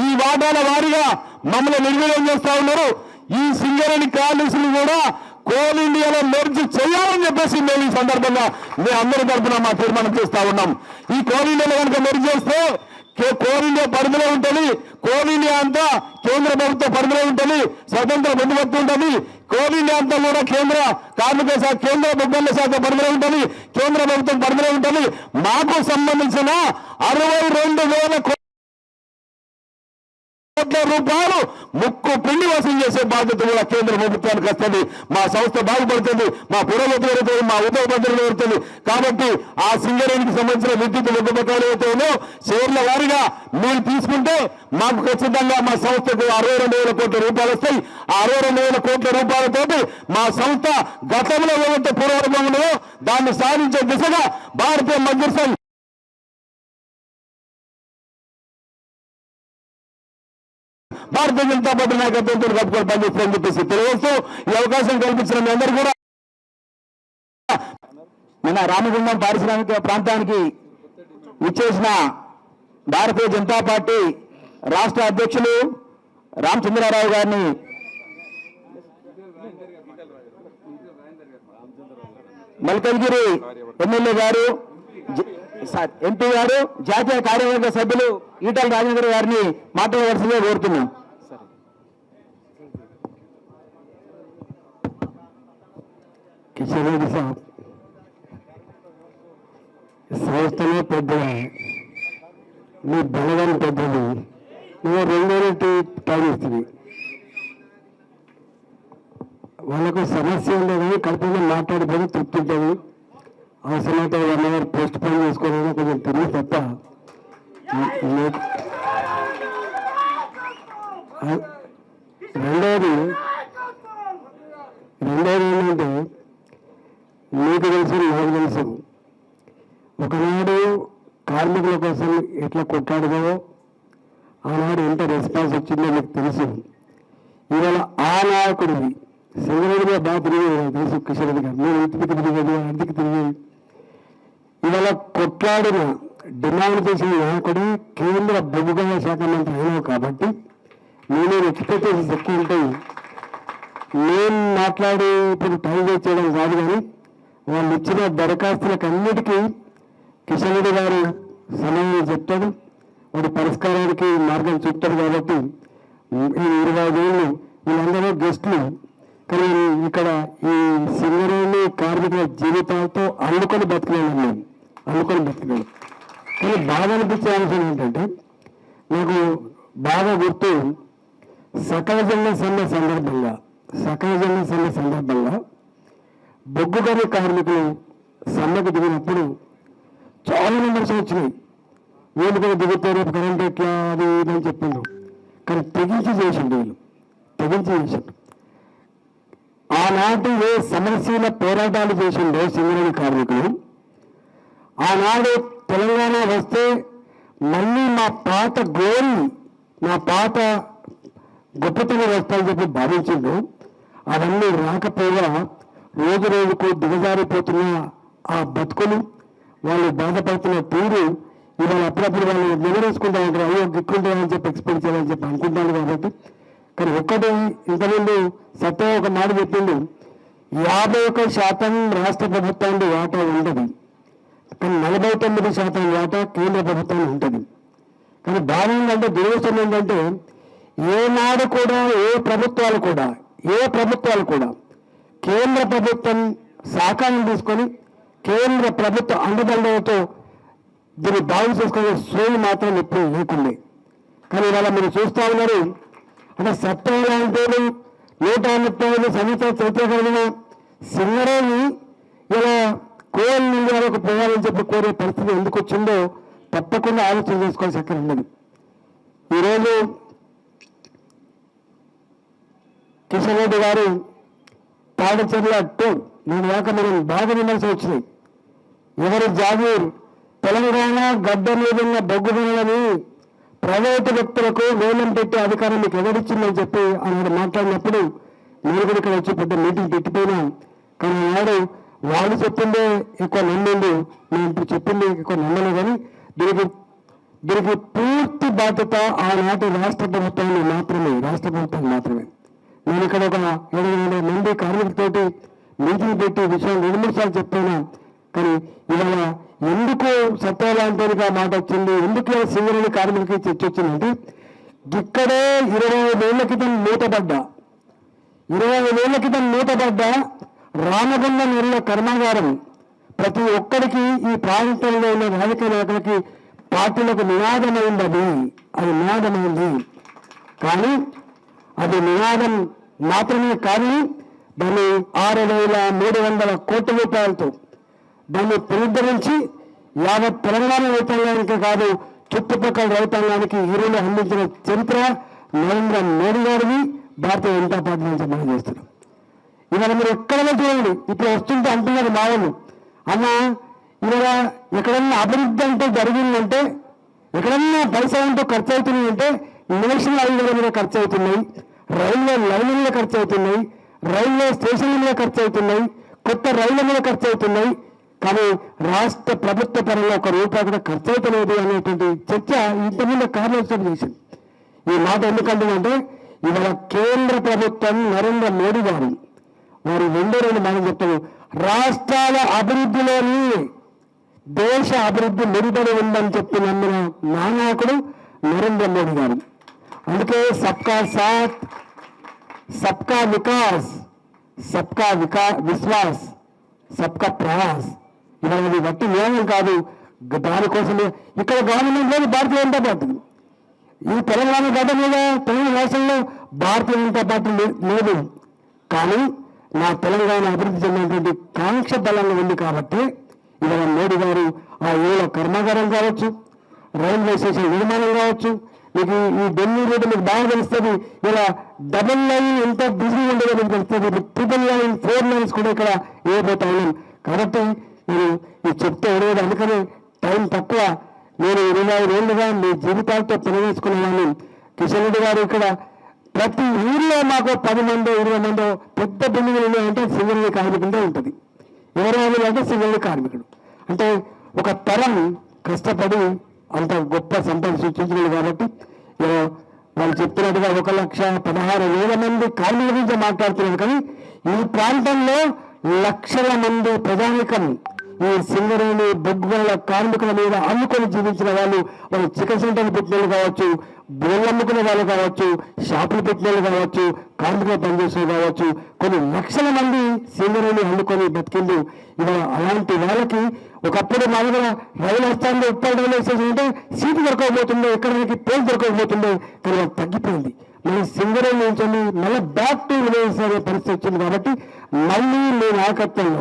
[SPEAKER 3] ఈ వాటాల వారీగా మమ్మల్ని నిర్వీర్యం చేస్తా ఉన్నారు. ఈ సింగరేణి కాలేజీలు కూడా కోల్ ఇండియాలో మెర్జ్ చేయాలని చెప్పేసి మేము ఈ సందర్భంగా మీ అందరి తరఫున మా తీర్మానం చేస్తా ఉన్నాం. ఈ కోల్ ఇండియాలో కనుక మెర్జ్ చేస్తే కోల్ ఇండియా పరిధిలో ఉంటుంది, కోల్ ఇండియా అంతా కేంద్ర ప్రభుత్వ పరిధిలో ఉంటుంది, స్వతంత్ర మధ్యవర్తి ఉంటుంది. కోల్ ఇండియా అంతా కూడా కేంద్ర కార్మిక శాఖ, కేంద్ర బొగ్గల శాఖ పరిధిలో ఉంటుంది, కేంద్ర ప్రభుత్వం పరిధిలో ఉంటుంది. మాకు సంబంధించిన 62,000 కోట్ల రూపాయలు ముక్కు పిండి వసూలు చేసే బాధ్యత కూడా కేంద్ర ప్రభుత్వానికి వస్తుంది. మా సంస్థ బాగుపడుతుంది, మా పురోగతి పెరుగుతుంది, మా ఉద్యోగ భద్రత పెరుగుతుంది. కాబట్టి ఆ సింగరేణికి సంబంధించిన విద్యుత్ ఉపకరణాలు ఏవైతే ఉన్నాయో షేర్ల వారీగా మీరు తీసుకుంటే మాకు ఖచ్చితంగా మా సంస్థకు 62,000 కోట్ల రూపాయలు వస్తాయి. ఆ 62,000 కోట్ల రూపాయలతోటి మా సంస్థ గతంలో ఏవైతే పురోగతి ఉన్నాయో దాన్ని సాధించే దిశగా భారతీయ మజ్దూర్ సంఘ్ భారతీయ జనతా పార్టీ నాయకత్వంతో కట్టుకొని పనిచేస్తారని చెప్పేసి తెలియజేస్తూ ఈ అవకాశం కల్పించిన మీ అందరూ కూడా మన రామగుండం పారిశ్రామిక ప్రాంతానికి ఇచ్చేసిన భారతీయ జనతా పార్టీ రాష్ట్ర అధ్యక్షులు రామచంద్రరావు గారిని, మల్కజ్గిరి ఎమ్మెల్యే గారు, ఎంపీ గారు, జాతీయ కార్యవర్గ సభ్యులు ఈటల రాజేంద్ర గారిని మాట్లాడవలసిందిగా కోరుతున్నాం. కిషన్ రెడ్డి సార్ సంస్థలో పెద్దగా, మీ బలగాని పెద్దది, నువ్వు 2 రెట్లు టైం ఇస్తుంది. వాళ్ళకు సమస్య ఉండదు, కడుపులో మాట్లాడిపోయి తృప్తి ఉంటుంది. అవసరమైతే 1 అవర్ పోస్ట్ పోన్ చేసుకోవాలని కొంచెం తిరిగి తప్ప రెండోది ఏంటంటే మీకు తెలుసు, నాకు తెలుసు, ఒకనాడు కార్మికుల కోసం ఎట్లా కొట్లాడదో ఆనాడు ఎంత రెస్పాన్స్ వచ్చిందో మీకు తెలుసు. ఇవాళ ఆ నాయకుడివి సింగరేణిగా బాగా తిరిగేది తెలుసు కిషన్ రెడ్డి గారు, నేను ఇంటికి తిరిగేది, ఇంటికి తిరిగేది. ఇవాళ కొట్లాడిన డిమాండ్ చేసిన నాయకుడు కేంద్ర బొగ్గు శాఖ మంత్రి అయినావు కాబట్టి నేను ఎక్స్పెక్టేషన్స్ ఎక్కువ ఉంటాయి. నేను మాట్లాడి ఇప్పుడు టైం వేస్ట్ చేయడం కాదు, కానీ వాళ్ళు ఇచ్చిన దరఖాస్తులకు అన్నిటికీ కిషన్ రెడ్డి గారు సమయం చెప్తాడు, వాటి పరిష్కారానికి మార్గం చూపుతాడు. కాబట్టి ఈ 25 ఏళ్ళు వీళ్ళందరూ గెస్టులు, కానీ ఇక్కడ ఈ సింగరేణి కార్మికుల జీవితాలతో అల్లుకొని బతికినాను మేము, అల్లుకొని బతికినాను. కానీ బాగా అనిపించే అంశం ఏంటంటే, నాకు బాగా గుర్తు సకల జన సమ్మె సందర్భంగా బొగ్గు గని కార్మికులు సమ్మెకు దిగినప్పుడు చాలా విమర్శలు వచ్చినాయి. వీళ్ళు కూడా దిగితే రేపు కరెంట్ ఎట్లా అది ఇదని చెప్పిండ్రు. కానీ తెగించి చేసిండు, వీళ్ళు తెగించి చేసిండు. ఆనాటి ఏ సమరశీల పోరాటాలు చేసిండో సింగరేణి కార్మికులు, ఆనాడు తెలంగాణ వస్తే మళ్ళీ మా పాత గోరి, మా పాత గొప్పతనం వస్తాయని చెప్పి భావించిండు. అవన్నీ రాకపోగా రోజు రోజుకు దిగజారిపోతున్న ఆ బతుకులు, వాళ్ళు బాధపడుతున్న తీరు ఇవాళ అప్పుడప్పుడు వాళ్ళు నిలవేసుకుంటా ఉంటారు. అయ్యో గిక్కుంటామని చెప్పి ఎక్స్పెక్ట్ చేయాలని చెప్పి అనుకుంటాను. కాబట్టి కానీ ఒక్కటి ఇంతకుముందు సత్య ఒక మాట చెప్పిండు, 51% రాష్ట్ర ప్రభుత్వానికి వాటా ఉంటుంది, కానీ 49% వాటా కేంద్ర ప్రభుత్వానికి ఉంటుంది. కానీ బాధ ఏంటంటే, దురదృష్టం ఏంటంటే, ఏనాడు కూడా ఏ ప్రభుత్వాలు కూడా కేంద్ర ప్రభుత్వం సహకారం తీసుకొని కేంద్ర ప్రభుత్వ అండదండలతో దీన్ని బాగు చేసుకునే శ్రేణి మాత్రం ఎప్పుడు లేకుండే. కానీ ఇవాళ మీరు చూస్తూ ఉన్నారు, అంటే సత్యం లాంటి 135 సంవత్సరాల చరిత్ర కలిగిన సింగరేణి ఇలా కోల్ ఇండియాలోకి పోవాలని చెప్పి కోరే పరిస్థితి ఎందుకు వచ్చిందో తప్పకుండా ఆలోచన చేసుకోవాల్సి అక్కడ ఉన్నది. ఈరోజు కిషన్ రెడ్డి గారు తాడచర్ల 2 నేను దాకా మనం బాగా విమర్శ వచ్చినాయి. ఎవరి జాగీర్, తెలంగాణ గడ్డ మీద ఉన్న బొగ్గు గనులని ప్రైవేటు వ్యక్తులకు వేలం పెట్టే అధికారం మీకు ఎవరిచ్చిందని చెప్పి ఆనాడు మాట్లాడినప్పుడు నేను కూడా ఇక్కడ వచ్చి పెద్ద మీటింగ్ పెట్టిపోయినా. కానీ ఆనాడు వాళ్ళు చెప్పిందే ఎక్కువ నమ్మిండు, నేను ఇప్పుడు చెప్పింది ఎక్కువ నమ్మలేదు. కానీ దీనికి పూర్తి బాధ్యత ఆనాటి రాష్ట్ర ప్రభుత్వాన్ని మాత్రమే. నేను ఇక్కడ ఒక 700 మంది కార్మికులతోటి మీటింగ్ పెట్టి విషయం 2-3 సార్లు చెప్పాను. కానీ ఇవాళ ఎందుకు సత్యాలంటేగా మాట వచ్చింది, ఎందుకు సింగరేణి కార్మికులకి చర్చ వచ్చిందంటే, ఇక్కడే 25 ఏళ్ల క్రితం మూతపడ్డ రామగుండ నీళ్ళ కర్మాగారం ప్రతి ఒక్కరికి ఈ ప్రాంతంలో ఉన్న రాజకీయ నాయకులకి పార్టీలకు నినాదమైంది. కానీ అది నినాదం మాత్రమే కాదు, దాన్ని 6,300 కోట్ల రూపాయలతో దాన్ని పునరుద్ధరించి యావత్ తెలంగాణ రైతాంగానికి కాదు, చుట్టుపక్కల రైతాంగానికి ఈరోజు అందించిన చరిత్ర నరేంద్ర మోడీ గారిని, భారతీయ జనతా పార్టీ నుంచి మనం చేస్తున్నాం. ఇవాళ మీరు ఎక్కడైనా చూడండి, ఇప్పుడు వస్తుంటే అంటున్నారు మా వాళ్ళు, అన్న ఇవాళ ఎక్కడన్నా అభివృద్ధి అంటే జరిగిందంటే, ఎక్కడన్నా పైసా అంటూ ఖర్చు అవుతున్నాయంటే నేషనల్ హైవేల మీద ఖర్చు అవుతున్నాయి, రైల్వే లైన్ల మీద ఖర్చు అవుతున్నాయి, రైల్వే స్టేషన్ల మీద ఖర్చు అవుతున్నాయి, కొత్త రైళ్ల మీద ఖర్చు అవుతున్నాయి. కానీ రాష్ట్ర ప్రభుత్వ పరంగా 1 రూపాయి కూడా ఖర్చు అవుతలేదు అనేటువంటి చర్చ ఇంతకుముందు కార్యక్రమం చేసింది. ఈ మాట ఎందుకంటుందంటే, ఇవాళ కేంద్ర ప్రభుత్వం నరేంద్ర మోడీ గారు వారు 2 మాట చెప్తారు, రాష్ట్రాల అభివృద్ధిలోని దేశ అభివృద్ధి మెరుగడి ఉందని చెప్పి నమ్మిన నాయకుడు నరేంద్ర మోడీ గారు. అందుకే సబ్కా సాత్, సబ్కా వికాస్, సబ్కా విశ్వాస్, సబ్కా ప్రయాస్, ఇవాళ అది వట్టి న్యాయం కాదు. దానికోసమే ఇక్కడ గవర్నమెంట్ లేదు, భారతీయ జనతా పార్టీ. ఈ తెలంగాణ గడ్డ మీద తెలంగాణ రాష్ట్రంలో భారతీయ జనతా పార్టీ లేదు. కానీ నా తెలంగాణ అభివృద్ధి చెందినటువంటి కాంక్ష బలంగా ఉంది. కాబట్టి ఇవాళ మోడీ గారు ఆ ఏళ్ళ కర్మాగారం కావచ్చు, రైల్వే స్టేషన్ నిర్మాణం కావచ్చు, మీకు ఈ ఢిల్లీ రోడ్డు మీకు బాగా తెలుస్తుంది. ఇలా డబుల్ లైన్ ఎంత బిజీ ఉండేదో మీకు తెలుస్తుంది. 3 లైన్ 4 లైన్స్ కూడా ఇక్కడ వేయబోతా ఉన్నాం. కాబట్టి నేను ఇది చెప్తే ఎవరు, అందుకని టైం తక్కువ. నేను 25 ఏళ్ళుగా మీ జీవితాలతో పనిచేసుకునేవాడిని. కిషన్ రెడ్డి గారు ఇక్కడ ప్రతి ఊరిలో మాకు 10 మందో 20 మందో పెద్ద బిల్డింగ్లు ఉన్నాయంటే సింగరేణి కార్మికుడే ఉంటుంది. ఎవరు అంటే సింగరేణి కార్మికుడు. అంటే ఒక తరం కష్టపడి అంత గొప్ప సంపద సృష్టించినది. కాబట్టి వాళ్ళు చెప్తున్నట్టుగా 1,16,000 మంది కార్మికుల గురించి మాట్లాడుతున్నారు. కానీ ఈ ప్రాంతంలో లక్షల మంది ప్రజానికం ఈ సింగరేణి బొగ్గుల కార్మికుల మీద అమ్ముకొని జీవించిన వాళ్ళు చికెన్ సెంటర్లు పెట్టిన కావచ్చు, బోళ్ళు అమ్ముకునే వాళ్ళు కావచ్చు, షాపులు పెట్టిన కావచ్చు, కార్మికులు పనిచేసే కావచ్చు, కొన్ని లక్షల మంది సింగరేణి అమ్ముకొని బతికింది. ఇవాళ అలాంటి వాళ్ళకి ఒకప్పుడు మా దగ్గర రైలు వస్తాంలో ఉప్పల్ రైల్వే స్టేషన్ ఉంటే సీటు దొరకకపోతుండే, ఎక్కడికి పేరు దొరకకపోతుండే, కానీ అది తగ్గిపోయింది. మళ్ళీ సింగరేణి నుంచి మళ్ళీ బ్యాక్ టు విలేజ్ అనే పరిస్థితి వచ్చింది. కాబట్టి మళ్ళీ మీ నాయకత్వంలో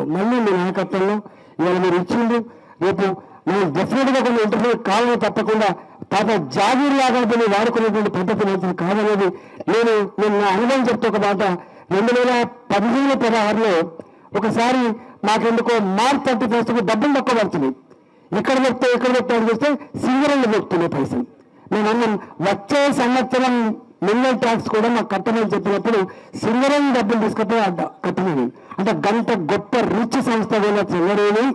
[SPEAKER 3] ఇవాళ మీరు ఇచ్చిండు. రేపు మనం డెఫినెట్గా కొన్ని ఇంటర్వ్యూ కావాలని తప్పకుండా పాత జాగీర్ లాగా వాడుకునేటువంటి పద్ధతి మంచిది కాదనేది నేను నా అనుభవం చెప్తే ఒక మాట. 2015-16లో ఒకసారి మాకెందుకో మార్చ్ 31కు డబ్బులు తక్కువ పడుతుంది. ఇక్కడ చెప్తే అడిగిస్తే సింగరేణి దొరుకుతున్నాయి పైసలు. నేను అన్నాను వచ్చే సంవత్సరం మినిమం ట్యాక్స్ కూడా మాకు కట్టమని చెప్పినప్పుడు సింగరేణి డబ్బులు తీసుకపోయి కట్టమని. అంటే గంట గొప్ప రిచ్ సంస్థ అయిన సింగరేణి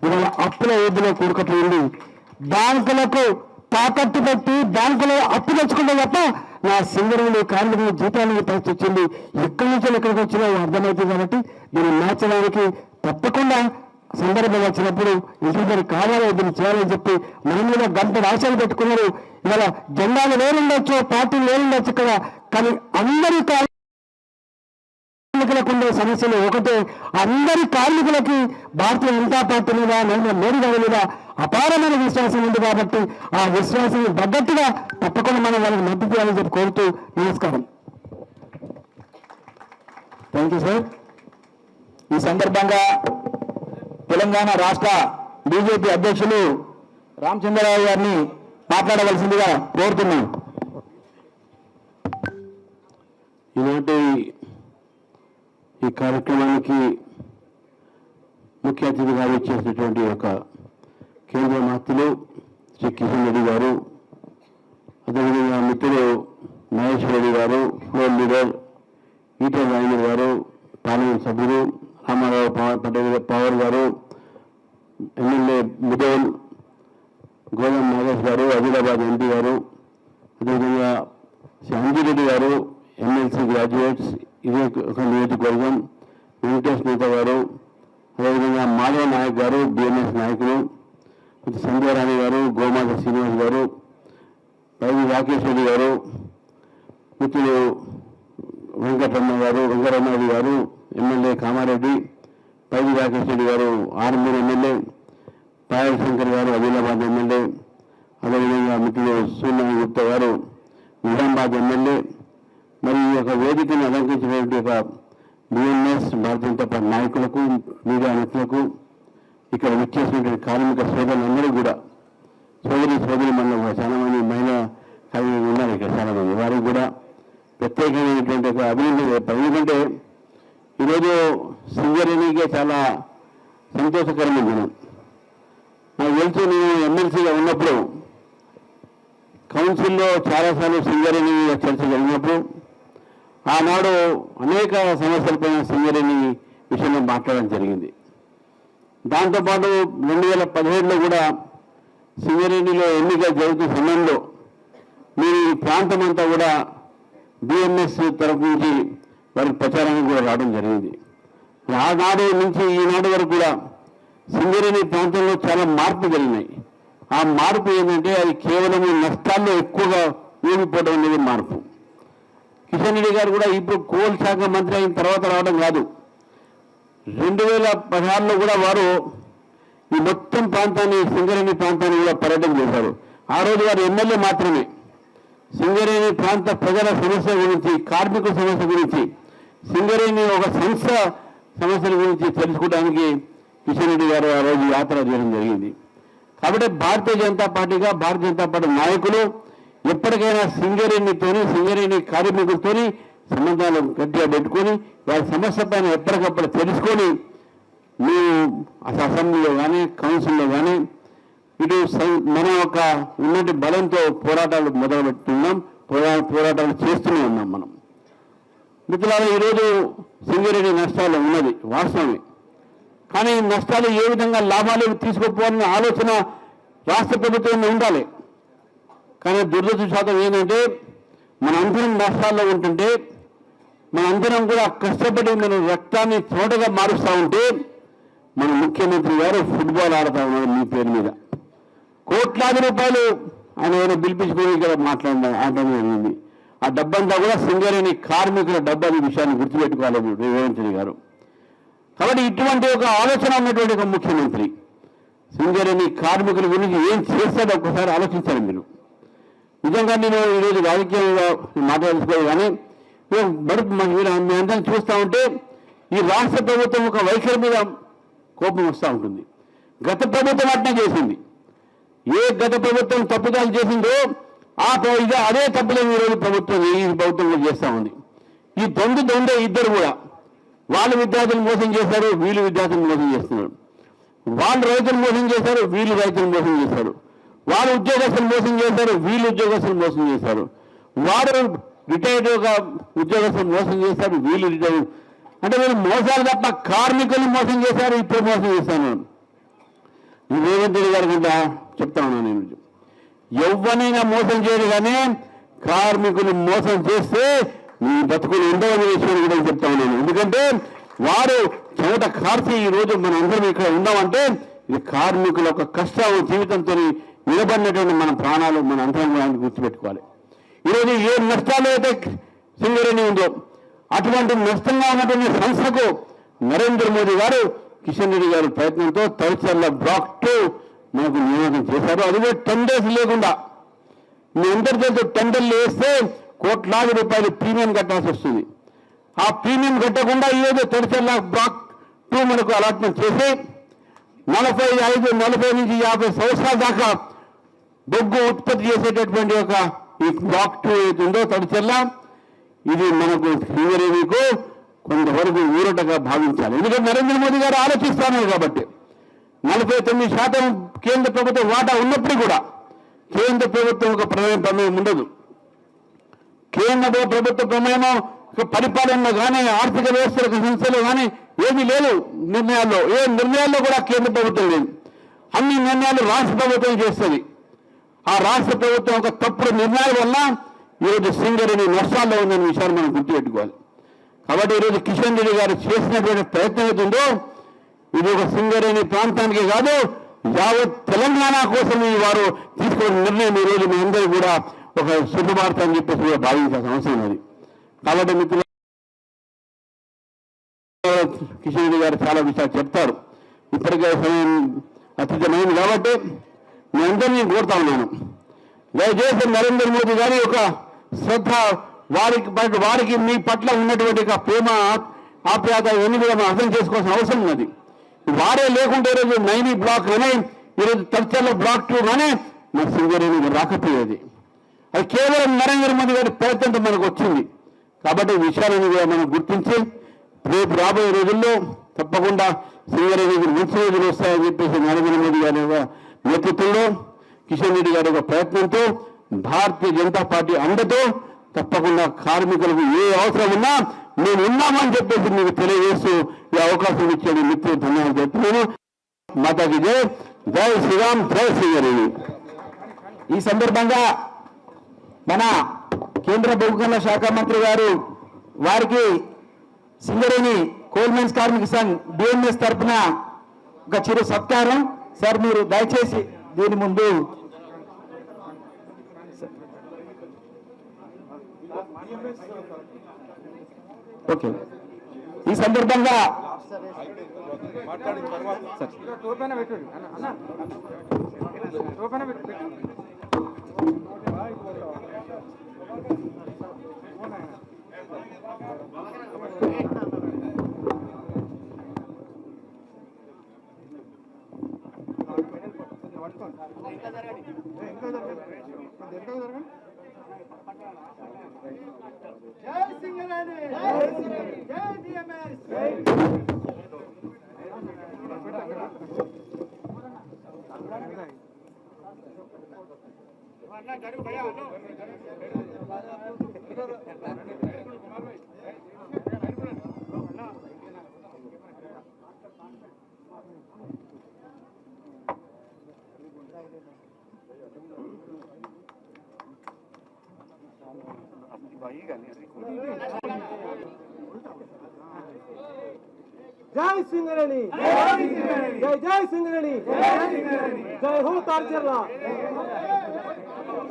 [SPEAKER 3] ఇవాళ అప్పుల ఏదులో కూడుకుపోయింది. బ్యాంకులకు తాకట్టు పెట్టి బ్యాంకులో అప్పు తెచ్చుకుంటే తప్ప నా సింగరేణి కార్మికుల జీతానికి పరిస్థితి వచ్చింది. ఎక్కడి నుంచి ఎక్కడికి వచ్చినా అర్థమవుతుంది. కాబట్టి దీన్ని మార్చడానికి తప్పకుండా సందర్భం వచ్చినప్పుడు ఇంటర్ కావాలి, దీన్ని చేయాలని చెప్పి మన మీద గంట ఆశలు పెట్టుకున్నారు. ఇవాళ జెండాలు వేరుండొచ్చు, పార్టీలు వేరుండొచ్చు కదా, కానీ అందరి కార్మికులకు ఉండే సమస్యలు ఒకటే. అందరి కార్మికులకి భారతీయ జనతా పార్టీ మీద, నరేంద్ర మోడీ గారి మీద అపారమైన విశ్వాసం ఉంది. కాబట్టి ఆ విశ్వాసాన్ని తగ్గట్టుగా తప్పకుండా మనం వాళ్ళకి మద్దతు చేయాలని చెప్పి కోరుతూ నమస్కారం.
[SPEAKER 5] Thank you sir. ఈ సందర్భంగా తెలంగాణ రాష్ట్ర బీజేపీ అధ్యక్షులు రామచంద్రరావు గారిని మాట్లాడవలసిందిగా కోరుతున్నాం.
[SPEAKER 3] ఈనాటి ఈ కార్యక్రమానికి ముఖ్య అతిథిగా ఇచ్చేసినటువంటి ఒక కేంద్ర మంత్రులు శ్రీ కిషన్ రెడ్డి గారు, అదేవిధంగా మిత్రులు మహేష్ రెడ్డి గారు, ఫ్లోర్ లీడర్ ఈటెల రాజేంద్ర గారు, పార్లమెంట్ సభ్యులు రామారావు పవర్ గారు, ఎమ్మెల్యే ముదోల్ గోలం నాగేష్ గారు, ఆదిలాబాద్ ఎంపీ గారు, అదేవిధంగా శ్రీ అంజిరెడ్డి గారు, ఎమ్మెల్సీ గ్రాడ్యుయేట్స్, ఇదే ఒక నియోజకవర్గం, వెంకటేష్ నేత గారు, అదేవిధంగా మాధవ నాయక్ గారు, బిఎంఎస్ నాయకులు, సంజయ్ రాణి గారు, గోమాత శ్రీనివాస్ గారు, పైవి రాకేష్ రెడ్డి గారు, మిత్రులు వెంకటరమణారెడ్డి గారు, ఎమ్మెల్యే కామారెడ్డి, పైవి రాకేష్ రెడ్డి గారు, ఆర్మూర్ ఎమ్మెల్యే, పాయల్ శంకర్ గారు, ఆదిలాబాద్ ఎమ్మెల్యే, అదేవిధంగా మిత్రులు సూర్యనారాయణ గుప్తా గారు, నిజామాబాద్ ఎమ్మెల్యే, మరి ఈ యొక్క వేదికను అలంకరించినటువంటి ఒక బిఎంఎస్ భారతీయ జనతా పార్టీ నాయకులకు, మీడియా మిత్రులకు, ఇక్కడ విచ్చేసినటువంటి కార్మిక సోదరులందరూ కూడా, సోదరి మనలో చాలా మంది మహిళా కార్మికులు ఉన్నారు ఇక్కడ చాలా మంది, వారికి కూడా ప్రత్యేకమైనటువంటి ఒక అభినందన. ఎందుకంటే ఈరోజు సింగరేణికే చాలా సంతోషకరమైన దినం. నాకు తెలుసు, నేను ఎమ్మెల్సీగా ఉన్నప్పుడు కౌన్సిల్లో చాలాసార్లు సింగరేణి చర్చ జరిగినప్పుడు ఆనాడు అనేక సమస్యలపైన సింగరేణి విషయంలో మాట్లాడడం జరిగింది. దాంతోపాటు 2017లో కూడా సింగరేణిలో ఎన్నికలు జరుగుతున్న సమయంలో మీ ప్రాంతం అంతా కూడా బిఎంఎస్ తరఫు నుంచి వారికి ప్రచారానికి కూడా రావడం జరిగింది. ఆనాడు నుంచి ఈనాడు వరకు కూడా సింగరేణి ప్రాంతంలో చాలా మార్పు జరిగినాయి. ఆ మార్పు ఏంటంటే అది కేవలం నష్టాల్లో ఎక్కువగా ఊగిపోవడం అనేది మార్పు. కిషన్ రెడ్డి గారు కూడా ఇప్పుడు కోల్ శాఖ మంత్రి అయిన తర్వాత రావడం కాదు, 2016లో కూడా వారు ఈ మొత్తం ప్రాంతాన్ని, సింగరేణి ప్రాంతాన్ని కూడా పర్యటన చేశారు. ఆ రోజు వారు ఎమ్మెల్యే మాత్రమే. సింగరేణి ప్రాంత ప్రజల సమస్య గురించి, కార్మికుల సమస్య గురించి, సింగరేణి ఒక సంస్థ సమస్యల గురించి తెలుసుకోవడానికి కిషన్ రెడ్డి గారు ఆ రోజు యాత్ర చేయడం జరిగింది. కాబట్టి భారతీయ జనతా పార్టీగా, భారతీయ జనతా పార్టీ నాయకులు ఎప్పటికైనా సింగరేణి కార్మికులతోని సంబంధాలు గట్టిగా పెట్టుకొని వారి సమస్య పైన ఎప్పటికప్పుడు తెలుసుకొని మేము అసెంబ్లీలో కానీ కౌన్సిల్లో కానీ ఇటు మన ఒక ఉన్నటి బలంతో పోరాటాలు మొదలుపెట్టున్నాం, పోరాటాలు చేస్తూనే ఉన్నాం మనం. మిత్రులారా, ఈరోజు సింగరేణి నష్టాలు ఉన్నది వాస్తవమే. కానీ నష్టాలు ఏ విధంగా లాభాలు తీసుకుపోవాలనే ఆలోచన రాష్ట్ర ప్రభుత్వం ఉండాలి. కానీ దురదృష్టశాతం ఏంటంటే మనందరం నష్టాల్లో ఉంటుంటే, మనందరం కూడా కష్టపడి మన రక్తాన్ని తోటగా మారుస్తూ ఉంటే
[SPEAKER 5] మన ముఖ్యమంత్రి గారు ఫుట్బాల్ ఆడుతా ఉన్నారు మీ పేరు మీద. కోట్లాది రూపాయలు ఆయన ఏమైనా పిలిపించుకొని ఇక్కడ ఆడడం జరిగింది. ఆ డబ్బంతా కూడా సింగరేణి కార్మికుల డబ్బు అనే విషయాన్ని గుర్తుపెట్టుకోవాలి రేవంత్ రెడ్డి గారు. కాబట్టి ఇటువంటి ఒక ఆలోచన ఉన్నటువంటి ఒక ముఖ్యమంత్రి సింగరేణి కార్మికుల గురించి ఏం చేస్తాడో ఒక్కసారి ఆలోచించాలి మీరు. నిజంగా నేను ఈరోజు రాజకీయంగా మాట్లాడుకోవాలి, కానీ మీరు అందరం చూస్తూ ఉంటే ఈ రాష్ట్ర ప్రభుత్వం ఒక వైఖరి మీద కోపం వస్తూ ఉంటుంది. గత ప్రభుత్వం అట్నే చేసింది. ఏ గత ప్రభుత్వం తప్పుదాలు చేసిందో అదే తప్పులను ఈరోజు ఈ ప్రభుత్వం కూడా చేస్తూ ఉంది. ఈ దొండే ఇద్దరు కూడా వాళ్ళు విద్యార్థులు మోసం చేశారు, వీళ్ళు విద్యార్థులు మోసం చేస్తున్నారు. వాళ్ళు రైతులు మోసం చేశారు, వీళ్ళు రైతులు మోసం చేశారు. వాళ్ళు ఉద్యోగస్తులు మోసం చేశారు, వీళ్ళు ఉద్యోగస్తులు మోసం చేశారు. వారు రిటైర్డ్గా ఉద్యోగస్తులు మోసం చేశారు, వీళ్ళు రిటైర్డ్. అంటే వీళ్ళు మోసాలు తప్ప కార్మికులు మోసం చేశారు, ఇప్పుడు మోసం చేశాను. రేవంత్ రెడ్డి గారి కింద చెప్తా ఉన్నాను నేను. ఎవరినైనా మోసం చేయరు, కానీ కార్మికులు మోసం చేస్తే మీ బతుకులు ఉండవని విషయం కూడా చెప్తా ఉన్నాను. ఎందుకంటే వారు చెమట కార్చి ఈరోజు మన అందరం ఇక్కడ ఉన్నామంటే ఇది కార్మికుల యొక్క కష్ట జీవితంతో నిలబడినటువంటి మన ప్రాణాలు మన అందరం గుర్తుపెట్టుకోవాలి. ఈరోజు ఏ నష్టాలు అయితే సింగరేణి ఉందో అటువంటి నష్టంగా ఉన్నటువంటి సంస్థకు నరేంద్ర మోదీ గారు కిషన్ రెడ్డి గారి ప్రయత్నంతో తడిచర్ల బ్లాక్ 2 మనకు నియామకం చేశారు. అది కూడా 10 days లేకుండా. మీ అందరి చేత టెండర్లు వేస్తే కోట్లాది రూపాయలు ప్రీమియం కట్టాల్సి వస్తుంది. ఆ ప్రీమియం కట్టకుండా ఈరోజు తడిచర్ల బ్లాక్ 2 మనకు అలాట్మెంట్ చేసి 40 నుంచి 50 సంవత్సరాల దాకా బొగ్గు ఉత్పత్తి చేసేటటువంటి ఒక ఈ బ్లాక్ 2 ఏదైతుందో తడిచర్ల, ఇది మనకు సింగరేణికు కొంతవరకు ఊరటగా భావించాలి. ఎందుకంటే నరేంద్ర మోదీ గారు ఆలోచిస్తున్నారు కాబట్టి 49% కేంద్ర ప్రభుత్వ వాటా ఉన్నప్పుడు కూడా కేంద్ర ప్రభుత్వం ఒక ప్రమేయం ఉండదు. కేంద్ర ప్రభుత్వ ప్రమేయం పరిపాలనలో కానీ ఆర్థిక వ్యవస్థల సంస్థలో కానీ ఏమీ లేదు. నిర్ణయాల్లో కూడా కేంద్ర ప్రభుత్వం లేదు. అన్ని నిర్ణయాలు రాష్ట్ర ప్రభుత్వం చేస్తుంది. ఆ రాష్ట్ర ప్రభుత్వం ఒక తప్పుడు నిర్ణయాల వల్ల ఈరోజు సింగరేణి నష్టాల్లో ఉందనే విషయాన్ని మనం గుర్తుపెట్టుకోవాలి. కాబట్టి ఈరోజు కిషన్ రెడ్డి గారు చేసినటువంటి ప్రయత్నం అవుతుందో ఇది ఒక సింగరేణి ప్రాంతానికి కాదు, యావత్ తెలంగాణ కోసం వారు తీసుకున్న నిర్ణయం ఈరోజు మీ అందరూ కూడా ఒక శుభవార్త అని చెప్పేసి కూడా భావించాల్సిన అవసరం ఉంది. కాబట్టి మిత్రులు కిషన్ రెడ్డి గారు చాలా విషయాలు చెప్తారు. ఇప్పటికే సమయం అత్యధికమైంది కాబట్టి మీ అందరినీ కోరుతా ఉన్నాను, దయచేసి నరేంద్ర మోదీ గారి యొక్క శ్రద్ధ వారికి మీ పట్ల ఉన్నటువంటి ప్రేమ ఆప్యాయత ఇవన్నీ కూడా మనం అర్థం చేసుకోవాల్సిన అవసరం ఉన్నది. వారే లేకుంటే ఈరోజు 9 బ్లాక్ కానీ ఈరోజు తడిచర్ల బ్లాక్ 2 కానీ మన సింగరేణి రాకపోయేది. అది కేవలం నరేంద్ర మోదీ గారి ప్రయత్నంతో మనకు వచ్చింది. కాబట్టి ఈ విషయాలను కూడా మనం గుర్తించి రేపు రాబోయే రోజుల్లో తప్పకుండా సింగరేణికి మంచి రోజులు వస్తాయని చెప్పేసి నరేంద్ర మోదీ గారి నేతృత్వంలో కిషన్ రెడ్డి గారి యొక్క ప్రయత్నంతో భారతీయ జనతా పార్టీ అండతో తప్పకుండా కార్మికులకు ఏ అవసరం ఉన్నా మేము ఉన్నామని చెప్పేసి మీకు తెలియజేస్తూ ఈ అవకాశం ఇచ్చేది మిత్రులు ధన్యవాదాలు చెప్తున్నాను. మాతాకి జై, జై శ్రీరామ్, జై సింగరేణి.
[SPEAKER 3] ఈ సందర్భంగా మన కేంద్ర బొగ్గు శాఖ మంత్రి గారు వారికి సింగరేణి కోల్మెన్స్ కార్మిక సంఘ్ బిఎంఎస్ తరఫున ఒక చిరు సత్కారం. సార్ మీరు దయచేసి దీని ముందు ఓకే. ఈ సందర్భంగా
[SPEAKER 2] జై సింగరేణి, జై బిఎంఎస్.
[SPEAKER 6] జై సింగరేణి, జై జై సింగరేణి, జై హో తార్చర్ల,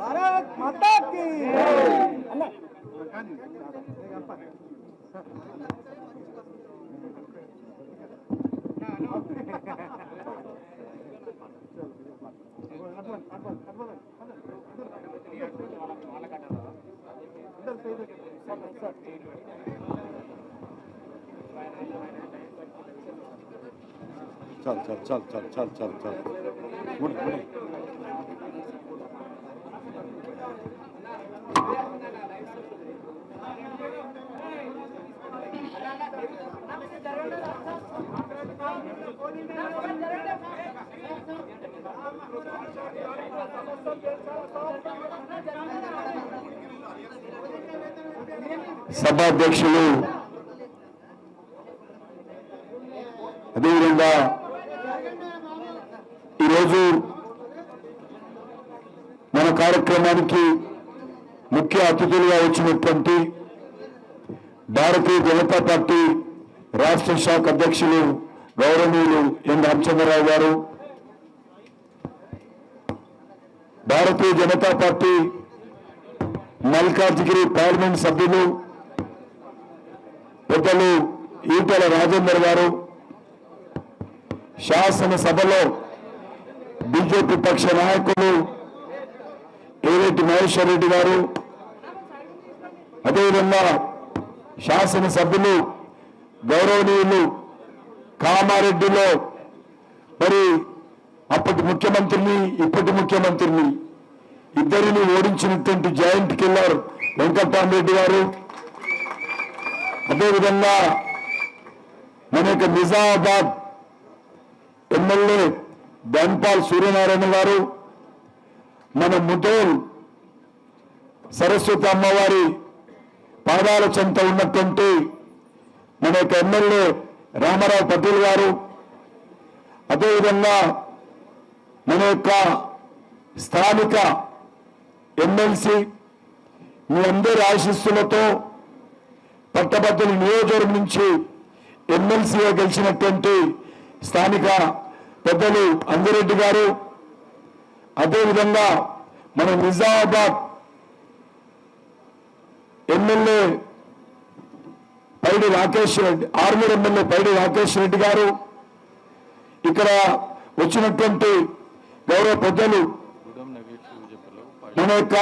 [SPEAKER 6] భారత్ మాతా కీ.
[SPEAKER 4] चल चल चल चल चल चल चल मुड़ मुड़
[SPEAKER 3] సభాధ్యక్షులు అదేవిధంగా ఈరోజు మన కార్యక్రమానికి ముఖ్య అతిథులుగా వచ్చినటువంటి భారతీయ జనతా పార్టీ రాష్ట్ర శాఖ అధ్యక్షులు గౌరవనీయులు ఎన్ రామచంద్రరావు గారు, భారతీయ జనతా పార్టీ మల్కాజ్గిరి పార్లమెంట్ సభ్యులు పెద్దలు ఈటెల రాజేందర్ గారు, శాసనసభలో బీజేపీ పక్ష నాయకులు ఏరెడ్డి మహేశ్వర్ రెడ్డి గారు, అదేవిధంగా శాసనసభ్యులు గౌరవనీయులు కామారెడ్డిలో మరి అప్పటి ముఖ్యమంత్రిని ఇప్పటి ముఖ్యమంత్రిని ఇద్దరిని ఓడించినటువంటి జాయింట్ కిల్లర్ వెంకటరామరెడ్డి గారు, అదేవిధంగా మన యొక్క నిజామాబాద్ ఎమ్మెల్యే ధన్పాల్ సూర్యనారాయణ గారు, మన ముదోల్ సరస్వతి అమ్మవారి పాదాల చెంత ఉన్నటువంటి మన యొక్క ఎమ్మెల్యే రామారావు పటేల్ గారు, అదేవిధంగా మన యొక్క స్థానిక ఎమ్మెల్సీ మీ అందరి ఆశీస్సులతో పట్టభద్రుల నియోజకవర్గం నుంచి ఎమ్మెల్సీగా గెలిచినటువంటి స్థానిక పెద్దలు అంజిరెడ్డి గారు, అదేవిధంగా మన నిజామాబాద్ ఎమ్మెల్యే పైడి రాకేష్ రెడ్డి, ఆర్మూర్ ఎమ్మెల్యే పైడి రాకేష్ రెడ్డి గారు, ఇక్కడ వచ్చినటువంటి గౌరవ పెద్దలు మన యొక్క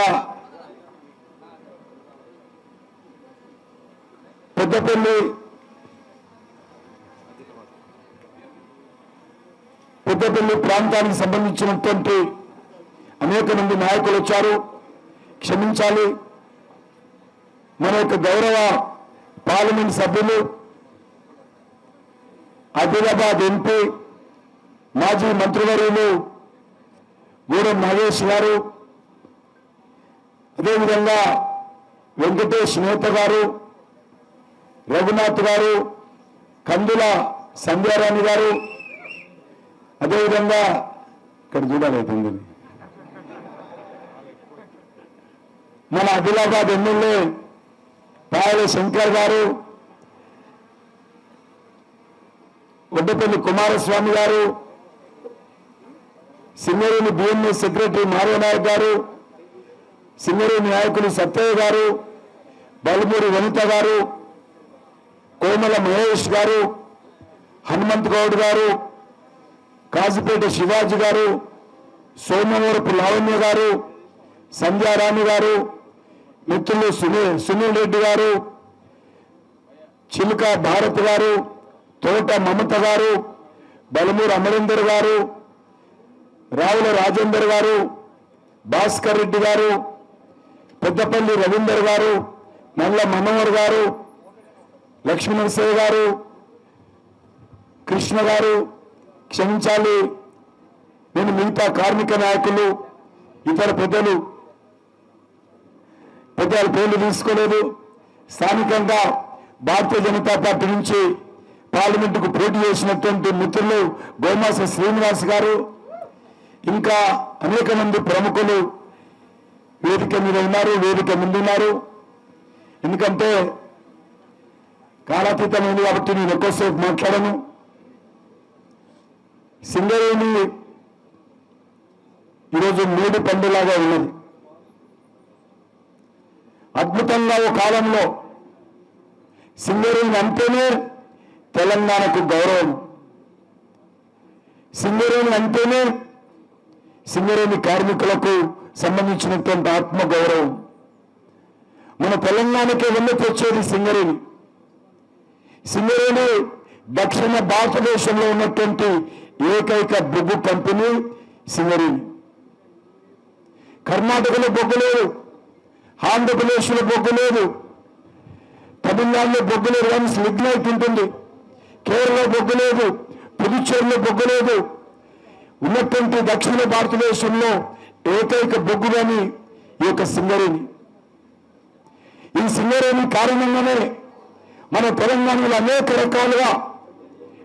[SPEAKER 3] పెద్దపల్లి ప్రాంతానికి సంబంధించినటువంటి అనేక మంది నాయకులు వచ్చారు, క్షమించాలి. మన యొక్క గౌరవ పార్లమెంట్ సభ్యులు ఆదిలాబాద్ ఎంపీ మాజీ మంత్రివర్యులు గూడెం నాగేష్ గారు, అదేవిధంగా వెంకటేష్ నేత గారు, రఘునాథ్ గారు, కందుల సంధ్యారాణి గారు, అదేవిధంగా ఇక్కడ చూడాలవుతుంది మన ఆదిలాబాద్ ఎమ్మెల్యే పాయల శంకర్ గారు, వడ్డపల్లి కుమారస్వామి గారు, సింగరేణి బిఎంఎస్ సెక్రటరీ మారవనాయక్ గారు, సింగరేణి నాయకులు సత్తయ్య గారు, బలమూరి వనిత గారు, కోమల మహేష్ గారు, హనుమంత్ గౌడ్ గారు, కాజీపేట శివాజీ గారు, సోమవరపు లావణ్య గారు, సంధ్యారాణి గారు, మిత్రులు సునీల్ రెడ్డి గారు, చిలుక భారత్ గారు, తోట మమత గారు, బలమూరు అమరేందర్ గారు, రావుల రాజేందర్ గారు, భాస్కర్ రెడ్డి గారు, పెద్దపల్లి రవీందర్ గారు, నల్ల మనోహర్ గారు, లక్ష్మీనరసయ్య గారు, కృష్ణ గారు, క్షమించాలి నేను మిగతా కార్మిక నాయకులు ఇతర పెద్దల పేర్లు తీసుకోలేదు. స్థానికంగా భారతీయ జనతా పార్టీ నుంచి పార్లమెంటుకు పోటీ చేసినటువంటి మిత్రులు గోమాస శ్రీనివాస్ గారు, ఇంకా అనేక మంది ప్రముఖులు వేదిక మీద ఉన్నారు, వేదిక ముందున్నారు. ఎందుకంటే కాలాతీతమైంది కాబట్టి నేను ఎక్కువసేపు మాట్లాడను. సింగరేణి ఈరోజు మూడు పండులాగా ఉన్నది. అద్భుతంగా ఓ కాలంలో సింగరేణి అంటేనే తెలంగాణకు గౌరవం, సింగరేణి అంటేనే సింగరేణి కార్మికులకు సంబంధించినటువంటి ఆత్మగౌరవం. మన తెలంగాణకే వెళ్ళి తెచ్చేది సింగరేణి. సింగరేణి దక్షిణ భారతదేశంలో ఉన్నటువంటి ఏకైక బొగ్గు కంపెనీ సింగరేణి. కర్ణాటకలో బొగ్గు లేదు, ఆంధ్రప్రదేశ్లో బొగ్గు లేదు, తమిళనాడులో బొగ్గు లేదు కానీ లిగ్నైట్ ఉంటుంది, కేరళలో బొగ్గు లేదు, పుదుచ్చేరిలో బొగ్గు లేదు. ఉన్నటువంటి దక్షిణ భారతదేశంలో ఏకైక బొగ్గు కానీ ఈ యొక్క సింగరేణి. ఈ సింగరేణి కారణంగానే మన తెలంగాణలో అనేక రకాలుగా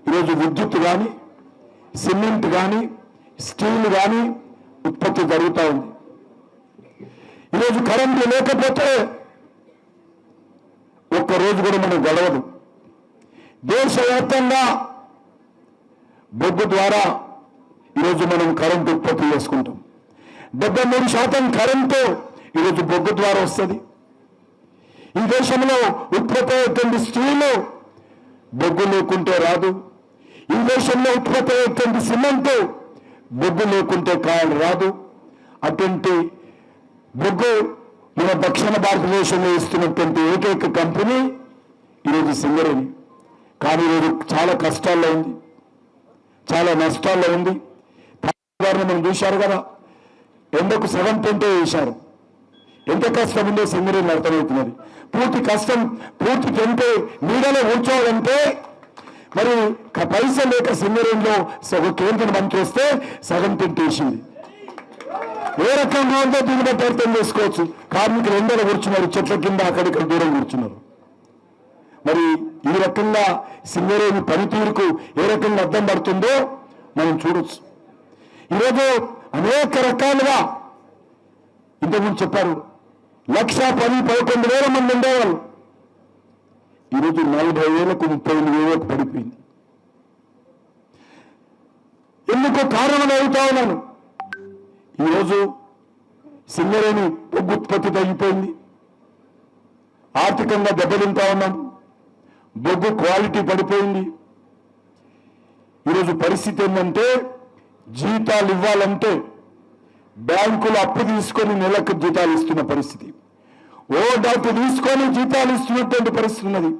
[SPEAKER 3] ఈరోజు విద్యుత్ కానీ, సిమెంట్ కానీ, స్టీల్ కానీ ఉత్పత్తి జరుగుతూ ఉంది. ఈరోజు కరెంటు లేకపోతే ఒక్కరోజు కూడా మనం గడవదు. దేశవ్యాప్తంగా బొగ్గు ద్వారా ఈరోజు మనం కరెంటు ఉత్పత్తి చేసుకుంటాం. 73% కరెంటు ఈరోజు బొగ్గు ద్వారా వస్తుంది. ఈ దేశంలో ఉత్పత్తి అయ్యేటువంటి స్టీలు బొగ్గు లేకుంటే రాదు. ఈ దేశంలో ఉత్పత్తి అయ్యేటువంటి సిమెంట్ బొగ్గు లేకుంటే రాదు. అటువంటి బొగ్గు మన దక్షిణ భారతదేశంలో ఇస్తున్నటువంటి ఏకైక కంపెనీ ఈరోజు సింగరేణి. కానీ ఈరోజు చాలా కష్టాల్లో ఉంది, చాలా నష్టాల్లో ఉంది. మనం చూశారు కదా, ఎండకు సగం పెంటే వేశారు. ఎంత కష్టం ఉందో సింగరేణి అర్థమవుతున్నది. పూర్తి కష్టం, పూర్తి పెంటే నీడలో కూర్చోవాలంటే మరి పైసలు లేక సింగరేణిలో ఒక కేంద్ర మంత్రి వస్తే సగం పెంటేసింది. ఏ రకంగా ఉందో దీన్ని బట్టి అర్థం చేసుకోవచ్చు. కార్మికులు ఎండలో కూర్చున్నారు, చెట్ల కింద అక్కడిక్కడ దూరం కూర్చున్నారు. మరి ఈ రకంగా సింగరేణి పనితీరుకు ఏ రకంగా అర్థం పడుతుందో మనం చూడొచ్చు. ఈరోజు అనేక రకాలుగా ఇంతకుముందు చెప్పారు, 1,10,11,000 మంది ఉండేవాళ్ళు. ఈరోజు 40,000కు 38,000కు పడిపోయింది. ఎందుకు కారణం అవుతా ఉన్నాను. ఈరోజు సింగరేణి బొగ్గు ఉత్పత్తి తగ్గిపోయింది, ఆర్థికంగా దెబ్బతింటా ఉన్నాం, బొగ్గు క్వాలిటీ పడిపోయింది. ఈరోజు పరిస్థితి ఏంటంటే జీతాలు ఇవ్వాలంటే బ్యాంకులు అప్పు తీసుకొని నెలకు జీతాలు ఇస్తున్న పరిస్థితి, ఓటు తీసుకొని జీతాలు ఇస్తున్నటువంటి పరిస్థితి ఉన్నది.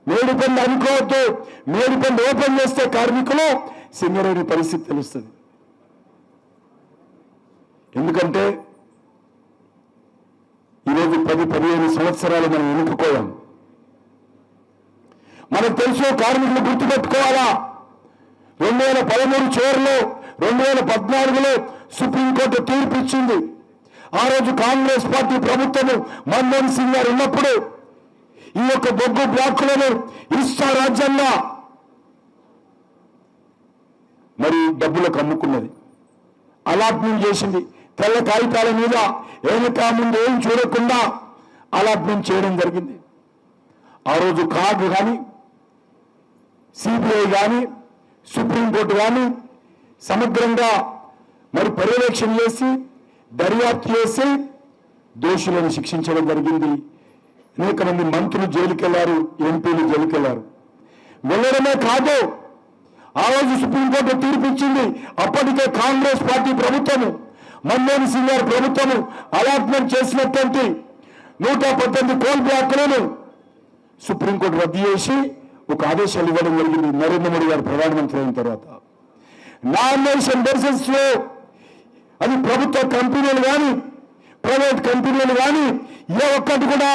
[SPEAKER 3] మేడిపల్లి అనుకోవద్దు, మేడిపల్లి ఓపెన్ చేస్తే కార్మికులు సింగరేణి పరిస్థితి తెలుస్తుంది. ఎందుకంటే ఈరోజు 10-15 సంవత్సరాలు మనం వెనుకపోయాం. మనకు తెలుసు, కార్మికులు గుర్తుపెట్టుకోవాలా, 2013 చివరిలో 2014లో సుప్రీంకోర్టు తీర్పు ఇచ్చింది. ఆ రోజు కాంగ్రెస్ పార్టీ ప్రభుత్వము మన్మోహన్ సింగ్ గారు ఉన్నప్పుడు ఈ యొక్క బొగ్గు బ్లాకులను ఇష్టారాజ్యంగా మరి డబ్బులకు అమ్ముకున్నది, అలాట్మెంట్ చేసింది. తెల్ల కాగితాల మీద వెనక ముందు ఏం చూడకుండా అలాట్మెంట్ చేయడం జరిగింది. ఆ రోజు కాగ్ కానీ, సిబిఐ కానీ, సుప్రీంకోర్టు కానీ సమగ్రంగా మరి పర్యవేక్షణ చేసి దర్యాప్తు చేసి దోషులను శిక్షించడం జరిగింది. అనేక మంది మంత్రులు జైలుకి వెళ్ళారు, ఎంపీలు జైలుకి వెళ్ళారు. వెళ్ళడమే కాదు, ఆ రోజు సుప్రీంకోర్టు తీర్పు ఇచ్చింది. అప్పటికే కాంగ్రెస్ పార్టీ ప్రభుత్వము, మన్మోహన్ సింగ్ గారి ప్రభుత్వము అలాట్మెంట్ చేసినటువంటి 118 కోల్ బ్లాకులను సుప్రీంకోర్టు రద్దు చేసి ఒక ఆదేశాలు ఇవ్వడం జరిగింది. నరేంద్ర మోడీ గారు ప్రధానమంత్రి అయిన తర్వాత నామినేషన్ బేసిస్ లో అది ప్రభుత్వ కంపెనీలు కానీ ప్రైవేట్ కంపెనీలు కానీ ఏ ఒక్కటి కూడా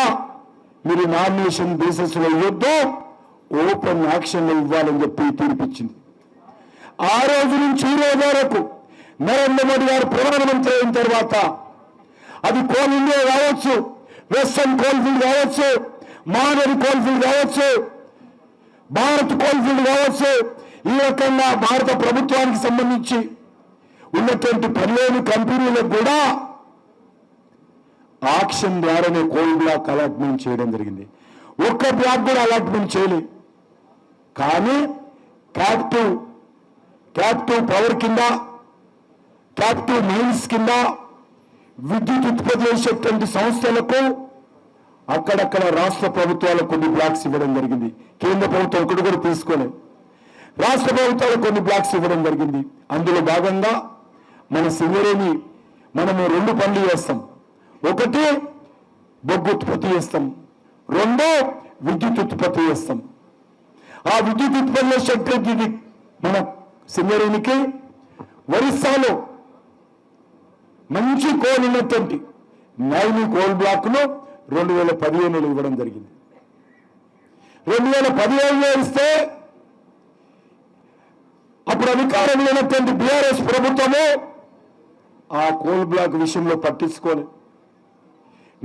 [SPEAKER 3] మీరు నామినేషన్ బేసిస్ లో ఇవ్వద్దు, ఓపెన్ యాక్షన్ లో ఇవ్వాలని చెప్పి తీర్పిచ్చింది. ఆ రోజు నుంచి ఈ రోజు వరకు నరేంద్ర మోడీ గారు ప్రధానమంత్రి అయిన తర్వాత అది కోల్ ఇండియా కావచ్చు, వెస్టర్న్ కోల్ఫీల్డ్ కావచ్చు, మానరి కోల్ఫీల్డ్ కావచ్చు, భారత్ కోల్ఫీల్డ్ కావచ్చు, ఈ రకంగా భారత ప్రభుత్వానికి సంబంధించి ఉన్నటువంటి 15 కంపెనీలకు కూడా ఆక్షన్ ద్వారానే కోల్ బ్లాక్ అలాట్మెంట్ చేయడం జరిగింది. ఒక్క బ్లాక్ కూడా అలాట్మెంట్ చేయలేదు. కానీ క్యాప్టివ్ పవర్ కింద, క్యాప్టివ్ మైన్స్ కింద విద్యుత్ ఉత్పత్తి చేసేటువంటి సంస్థలకు అక్కడక్కడ రాష్ట్ర ప్రభుత్వాలకు కొన్ని బ్లాక్స్ ఇవ్వడం జరిగింది. కేంద్ర ప్రభుత్వం ఒకటి కూడా తీసుకోలేదు. రాష్ట్ర ప్రభుత్వాలకు కొన్ని బ్లాక్స్ ఇవ్వడం జరిగింది. అందులో భాగంగా మన సింగరేణి మనము 2 పనులు చేస్తాం. ఒకటి బొగ్గు ఉత్పత్తి చేస్తాం, 2 విద్యుత్ ఉత్పత్తి చేస్తాం. ఆ విద్యుత్ ఉత్పత్తి చేసేటువంటి మన సింగరేణికి ఒరిస్సాలో మంచి కోల్ ఉన్నటువంటి నైని కోల్ బ్లాక్ను 2015లో ఇవ్వడం జరిగింది. 2015లో ఇస్తే అప్పుడు అధికారంలో ఉన్నటువంటి బీఆర్ఎస్ ప్రభుత్వము ఆ కోల్ బ్లాక్ విషయంలో పట్టించుకోలేదు.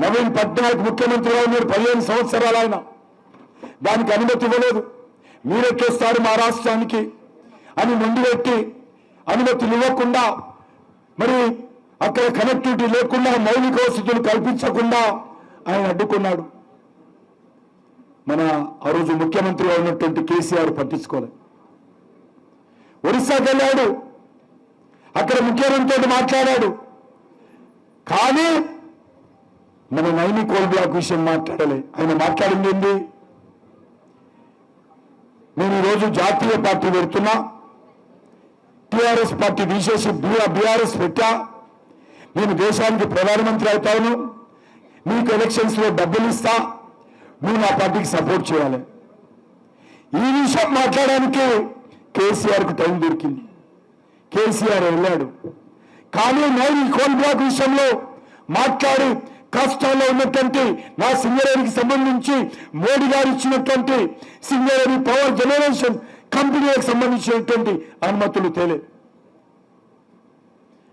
[SPEAKER 3] నవీన్ పట్నాయక్ ముఖ్యమంత్రిగా ఉన్నారు, 15 సంవత్సరాలు ఆయన దానికి అనుమతి ఇవ్వలేదు. మీరెక్కేస్తారు మా రాష్ట్రానికి అని మొండిపెట్టి అనుమతులు ఇవ్వకుండా, మరి అక్కడ కనెక్టివిటీ లేకుండా, మౌలిక వసతులు కల్పించకుండా ఆయన అడ్డుకున్నాడు. మన ఆ రోజు ముఖ్యమంత్రిగా ఉన్నటువంటి కేసీఆర్ పట్టించుకోలేదు. ఒరిస్సాకి వెళ్ళాడు, అక్కడ ముఖ్యమంత్రితో మాట్లాడాడు. కానీ మన నైని కోల్ బ్లాక్ విషయం మాట్లాడలే. ఆయన మాట్లాడింది ఏంటి? నేను ఈరోజు జాతీయ పార్టీ పెడుతున్నా, టీఆర్ఎస్ పార్టీ తీసేసి బీఆర్ఎస్ పెట్టా, నేను దేశానికి ప్రధానమంత్రి అవుతాను, మీకు ఎలక్షన్స్లో డబ్బులు ఇస్తా, నువ్వు నా పార్టీకి సపోర్ట్ చేయాలి. ఈ విషయం మాట్లాడడానికి కేసీఆర్కు టైం దొరికింది. కేసీఆర్ వెళ్ళాడు. కానీ నైని కోల్ బ్లాక్ విషయంలో మాట్లాడి కష్టాల్లో ఉన్నటువంటి నా సింగరేణికి సంబంధించి మోడీ గారు ఇచ్చినటువంటి సింగరేణి పవర్ జనరేషన్ కంపెనీలకు సంబంధించినటువంటి అనుమతులు తేలే.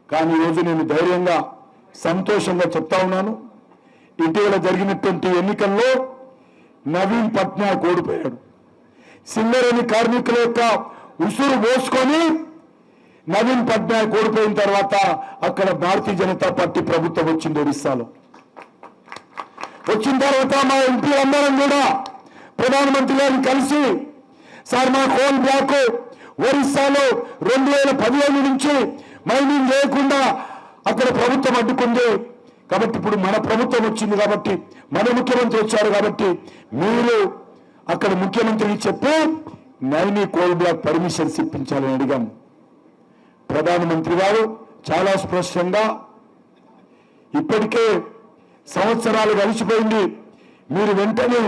[SPEAKER 3] కానీ ఈరోజు నేను ధైర్యంగా సంతోషంగా చెప్తా ఉన్నాను, ఇటీవల జరిగినటువంటి ఎన్నికల్లో నవీన్ పట్నాయక్ ఓడిపోయాడు. సింగరేణి కార్మికుల యొక్క ఉసురు మోసుకొని నవీన్ పట్నాయక్ ఓడిపోయిన తర్వాత అక్కడ భారతీయ జనతా పార్టీ ప్రభుత్వం వచ్చింది. ఒరిస్సాలో వచ్చిన తర్వాత మా ఎంపీ అందరం కూడా ప్రధానమంత్రి గారిని కలిసి, సార్ మా కోల్ బ్లాక్ ఒరిస్సాలో 2015 నుంచి మైనింగ్ చేయకుండా అక్కడ ప్రభుత్వం అడ్డుకుంది, కాబట్టి ఇప్పుడు మన ప్రభుత్వం వచ్చింది, కాబట్టి మన ముఖ్యమంత్రి వచ్చారు, కాబట్టి మీరు అక్కడ ముఖ్యమంత్రికి చెప్పి నైని కోల్ బ్లాక్ పర్మిషన్స్ ఇప్పించాలని అడిగాం. ప్రధానమంత్రి గారు చాలా స్పష్టంగా, ఇప్పటికే సంవత్సరాలు గడిచిపోయింది, మీరు వెంటనే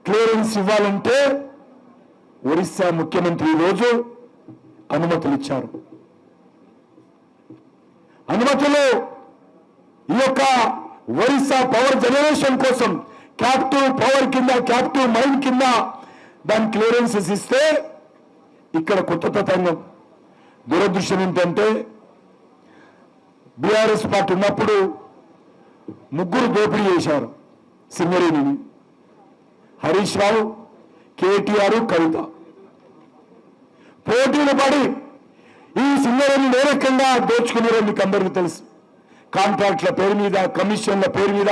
[SPEAKER 3] క్లియరెన్స్ ఇవ్వాలంటే ఒరిస్సా ముఖ్యమంత్రి ఈరోజు అనుమతులు ఇచ్చారు. అనుమతులు ఈ యొక్క ఒరిస్సా పవర్ జనరేషన్ కోసం క్యాప్టివ్ పవర్ కింద, క్యాప్టివ్ మైన్ కింద దాని క్లియరెన్సెస్ ఇస్తే ఇక్కడ కొత్త తతంగం. దురదృష్టం ఏంటంటే బీఆర్ఎస్ పార్టీ ఉన్నప్పుడు 3 దోపిడీ చేశారు సింగరేణిని. హరీష్ రావు, కేటీఆర్, కవిత పోటీలు పడి ఈ సింగరేణి ఏ రకంగా దోచుకున్నారో మీకు అందరికీ తెలుసు. కాంట్రాక్ట్ల పేరు మీద, కమిషన్ల పేరు మీద,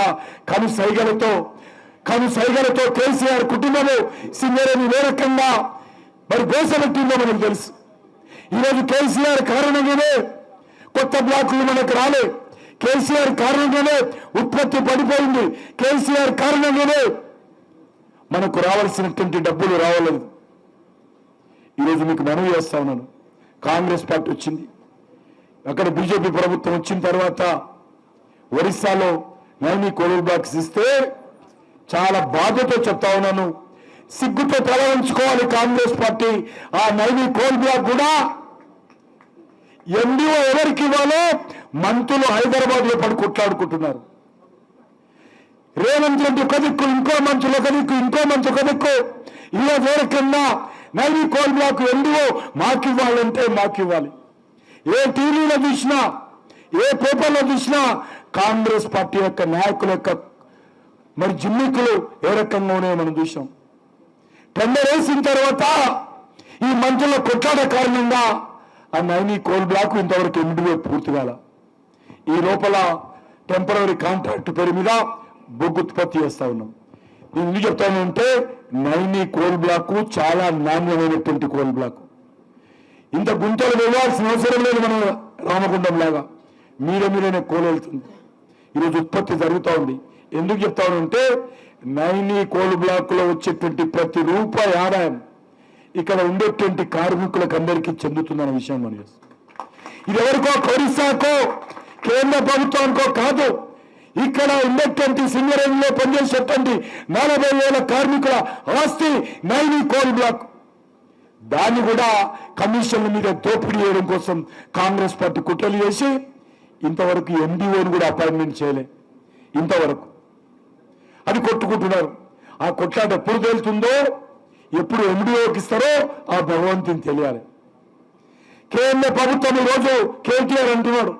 [SPEAKER 3] కనుసైగలతో కేసీఆర్ కుటుంబము సింగరేణి ఏ రకంగా మరి గోసపెట్టిందో మనకు తెలుసు. ఈరోజు కేసీఆర్ కారణంగానే కొత్త బ్లాకులు మనకు రాలే, కేసీఆర్ కారణంగానే ఉత్పత్తి పడిపోయింది, కేసీఆర్ కారణంగానే మనకు రావాల్సినటువంటి డబ్బులు రావలేదు. ఈరోజు మీకు మనవి చేస్తా ఉన్నాను, కాంగ్రెస్ పార్టీ వచ్చింది, అక్కడ బీజేపీ ప్రభుత్వం వచ్చిన తర్వాత ఒరిస్సాలో నైని కోల్ బ్లాక్స్ ఇస్తే చాలా బాధతో చెప్తా ఉన్నాను, సిగ్గుతో తల వంచుకోవాలి కాంగ్రెస్ పార్టీ. ఆ నైని కోల్ బ్లాక్ కూడా ఎండిఓ ఎవరికి ఇవ్వాలో మంత్రులు హైదరాబాద్ లో పడి కొట్లాడుకుంటున్నారు. రేవంత్ రెడ్డి ఒక దిక్కు, ఇంకో మంత్రులు ఒక దిక్కు, ఇంకో మంత్రి ఒక దిక్కు. ఇలా వేరకన్నా నైని కోల్ బ్లాక్ ఎండిఓ మాకు ఇవ్వాలంటే మాకు ఇవ్వాలి. ఏ టీవీలో చూసినా, ఏ పేపర్లో చూసినా కాంగ్రెస్ పార్టీ యొక్క నాయకుల యొక్క మరి జిమ్మికులు ఏ రకంగా ఉన్నాయో మనం చూసాం. టెండర్ వేసిన తర్వాత ఈ మంత్రుల కొట్లాట కారణంగా ఆ నైని కోల్ బ్లాక్ ఇంతవరకు ఎండివే పూర్తి కాల. ఈ లోపల టెంపరరీ కాంట్రాక్ట్ పేరు మీద బొగ్గు ఉత్పత్తి చేస్తా ఉన్నాం. నేను ఎందుకు చెప్తానంటే నైని కోల్ బ్లాక్ చాలా నాణ్యమైనటువంటి కోల్ బ్లాక్. ఇంత గుంటలు వేయాల్సిన అవసరం లేదు. మన రామగుండం లాగా మీరేనే కోలెళ్తుంది. ఈరోజు ఉత్పత్తి జరుగుతూ ఉంది. ఎందుకు చెప్తానంటే నైని కోల్ బ్లాక్లో వచ్చేటువంటి ప్రతి రూపాయి ఆదాయం ఇక్కడ ఉండేటువంటి కార్మికులకు అందరికీ చెందుతుందన్న విషయం మనం చేస్తాం. ఇది ఎవరికో ఒరిస్సాకో కేంద్ర ప్రభుత్వానికో కాదు, ఇక్కడ ఉండేటువంటి సింగరేణిలో పనిచేసేటువంటి 40,000 కార్మికుల ఆస్తి నైని కోల్ బ్లాక్. దాన్ని కూడా కమిషన్ల మీద దోపిడీ చేయడం కోసం కాంగ్రెస్ పార్టీ కుట్రలు చేసి ఇంతవరకు ఎండిఓని కూడా అపాయింట్మెంట్ చేయలే. ఇంతవరకు అది కొట్టుకుంటున్నారు. ఆ కొట్లాట ఎప్పుడు తేలుతుందో, ఎప్పుడు ఎండిఓకి ఇస్తారో ఆ భగవంతుని తెలియాలి. కేంద్ర ప్రభుత్వం ఈరోజు కేటీఆర్ అంటున్నాడు.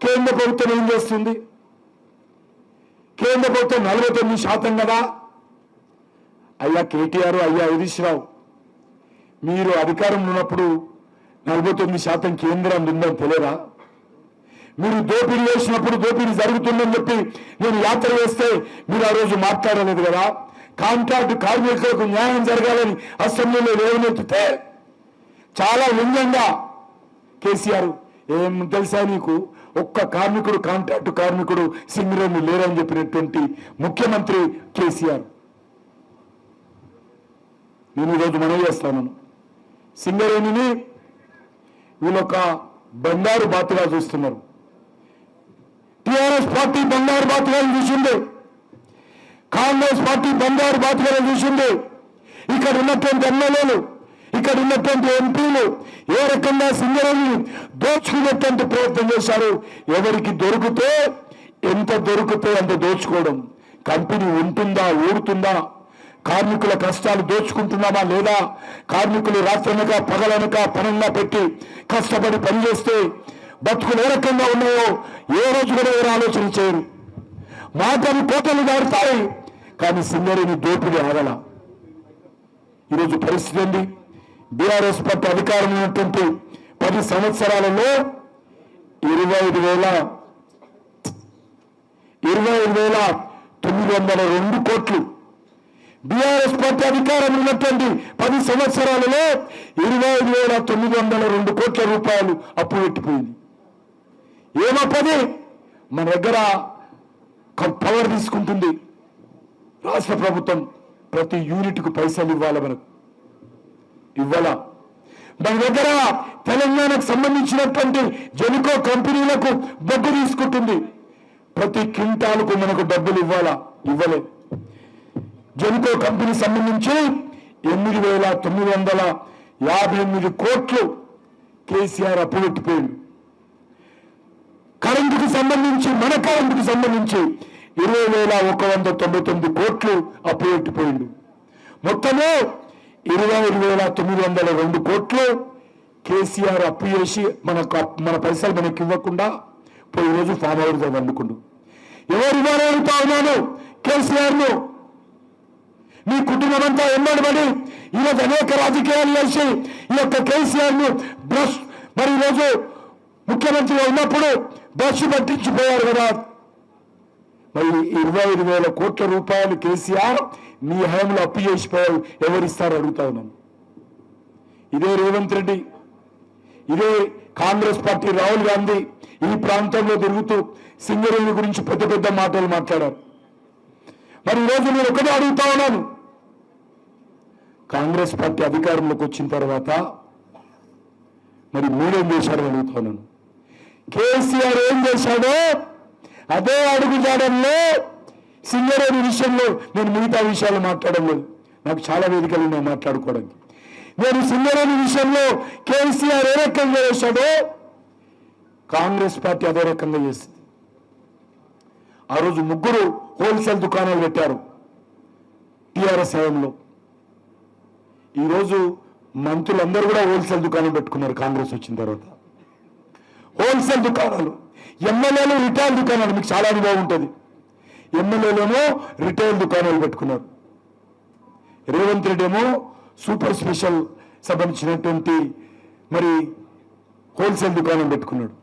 [SPEAKER 3] కేంద్ర ప్రభుత్వం ఏం చేస్తుంది? కేంద్ర ప్రభుత్వం 49% కదా. అయ్యా కేటీఆర్, అయ్యా హరీష్ రావు, మీరు అధికారంలో ఉన్నప్పుడు 49% కేంద్రం ఉందని తెలియదా? మీరు దోపిడీ చేసినప్పుడు దోపిడీ జరుగుతుందని చెప్పి నేను యాత్ర చేస్తే మీరు ఆ రోజు మాట్లాడలేదు కదా. కాంట్రాక్ట్ కార్మికులకు న్యాయం జరగాలని అసెంబ్లీలో లేవనెత్తితే చాలా వ్యంగ్యంగా కేసీఆర్, ఏం తెలుసా నీకు, ఒక్క కార్మికుడు కాంట్రాక్ట్ కార్మికుడు సింగరేణి లేరని చెప్పినటువంటి ముఖ్యమంత్రి కేసీఆర్. నేను ఈరోజు మనవి చేస్తాను, సింగరేణిని వీళ్ళొక బంగారు బాతుగా చూస్తున్నారు. టిఆర్ఎస్ పార్టీ బంగారు బాతుగా చూసింది, కాంగ్రెస్ పార్టీ బంగారు బాతుగా చూసింది. ఇక్కడ ఉన్నటువంటి ఎమ్మెల్యేలు, ఇక్కడ ఉన్నటువంటి ఎంపీలు ఏ రకంగా సింగరేణిని దోచుకునేటువంటి ప్రయత్నం చేశారు. ఎవరికి దొరికితే ఎంత దొరికితే అంత దోచుకోవడం. కంపెనీ ఉంటుందా, ఊడుతుందా, కార్మికుల కష్టాలు దోచుకుంటున్నామా లేదా, కార్మికులు రాత్రనక పగలనక పనంగా పెట్టి కష్టపడి పనిచేస్తే బతుకులు ఏ రకంగా ఉన్నాయో ఏ రోజు కూడా ఎవరు ఆలోచన చేయరు. మాటలు కోటలు దాడుతాయి, కానీ సింగరేణి దోపిడీ ఆగల. ఈరోజు పరిస్థితి ఏంది? బీఆర్ఎస్ పార్టీ అధికారం ఉన్నటువంటి 10 సంవత్సరాలలో 25,902 కోట్లు. బీఆర్ఎస్ పార్టీ అధికారం ఉన్నటువంటి 10 సంవత్సరాలలో 25,902 కోట్ల రూపాయలు అప్పు పెట్టిపోయింది. ఏమప్పది? మన దగ్గర పవర్ తీసుకుంటుంది రాష్ట్ర ప్రభుత్వం, ప్రతి యూనిట్కు పైసలు ఇవ్వాలి, మనకు ఇవ్వాల. మన దగ్గర తెలంగాణకు సంబంధించినటువంటి జెనుకో కంపెనీలకు డబ్బు తీసుకుంటుంది, ప్రతి క్వింటాలకు మనకు డబ్బులు ఇవ్వాలా, ఇవ్వలేదు. జెనుకో కంపెనీ సంబంధించి 8,958 కోట్లు కేసీఆర్ అప్పు పెట్టిపోయింది. కరెంటుకు సంబంధించి, మన కరెంటుకు సంబంధించి 20,199 కోట్లు అప్పు పెట్టిపోయింది. మొత్తము 25,902 కోట్లు కేసీఆర్ అప్పు చేసి మన పైసలు మనకి ఇవ్వకుండా పోయి ఈరోజు ఫామ్ హౌస్ వండుకుండు. ఎవరు ఇవ్వాలని అడుగుతా ఉన్నాను కేసీఆర్ను. మీ కుటుంబం అంతా ఎమ్మడిపడి ఈరోజు అనేక రాజకీయాలు చేసి ఈ యొక్క కేసీఆర్ను బ్రష్, మరి ఈరోజు ముఖ్యమంత్రిగా ఉన్నప్పుడు బ్రష్ పట్టించిపోయారు కదా. మరి 25,000 కోట్ల రూపాయలు కేసీఆర్ మీ హయాంలో అప్పు చేసిపోయారు, ఎవరిస్తారు అడుగుతా ఉన్నాను. ఇదే రేవంత్ రెడ్డి, ఇదే కాంగ్రెస్ పార్టీ రాహుల్ గాంధీ ఈ ప్రాంతంలో తిరుగుతూ సింగరేణి గురించి పెద్ద పెద్ద మాటలు మాట్లాడారు. మరి ఈరోజు నేను ఒకటే అడుగుతా ఉన్నాను, కాంగ్రెస్ పార్టీ అధికారంలోకి వచ్చిన తర్వాత మరి మీరేం చేశారో అడుగుతా ఉన్నాను. కేసీఆర్ ఏం చేశాడో అదే అడుగుజాడల్లో సింగరేణి విషయంలో నేను మిగతా విషయాలు మాట్లాడడం లేదు, నాకు చాలా వేదికలు ఉన్నాయి మాట్లాడుకోవడానికి. నేను సింగరేణి విషయంలో కేసీఆర్ ఏ రకంగా చేశాడో కాంగ్రెస్ పార్టీ అదే రకంగా చేసింది. ఆ రోజు 3 హోల్సేల్ దుకాణాలు పెట్టారు టీఆర్ఎస్ హయాంలో. ఈరోజు మంత్రులందరూ కూడా హోల్సేల్ దుకాణం పెట్టుకున్నారు కాంగ్రెస్ వచ్చిన తర్వాత. హోల్సేల్ దుకాణాలు, ఎమ్మెల్యేలు రిటైల్ దుకాణాలు, మీకు చాలా అనుభవం ఉంటుంది. ఎమ్మెల్యేలేమో రిటైల్ దుకాణాలు పెట్టుకున్నారు. రేవంత్ రెడ్డి ఏమో సూపర్ స్పెషల్ సంబంధించినటువంటి మరి హోల్సేల్ దుకాణం పెట్టుకున్నాడు.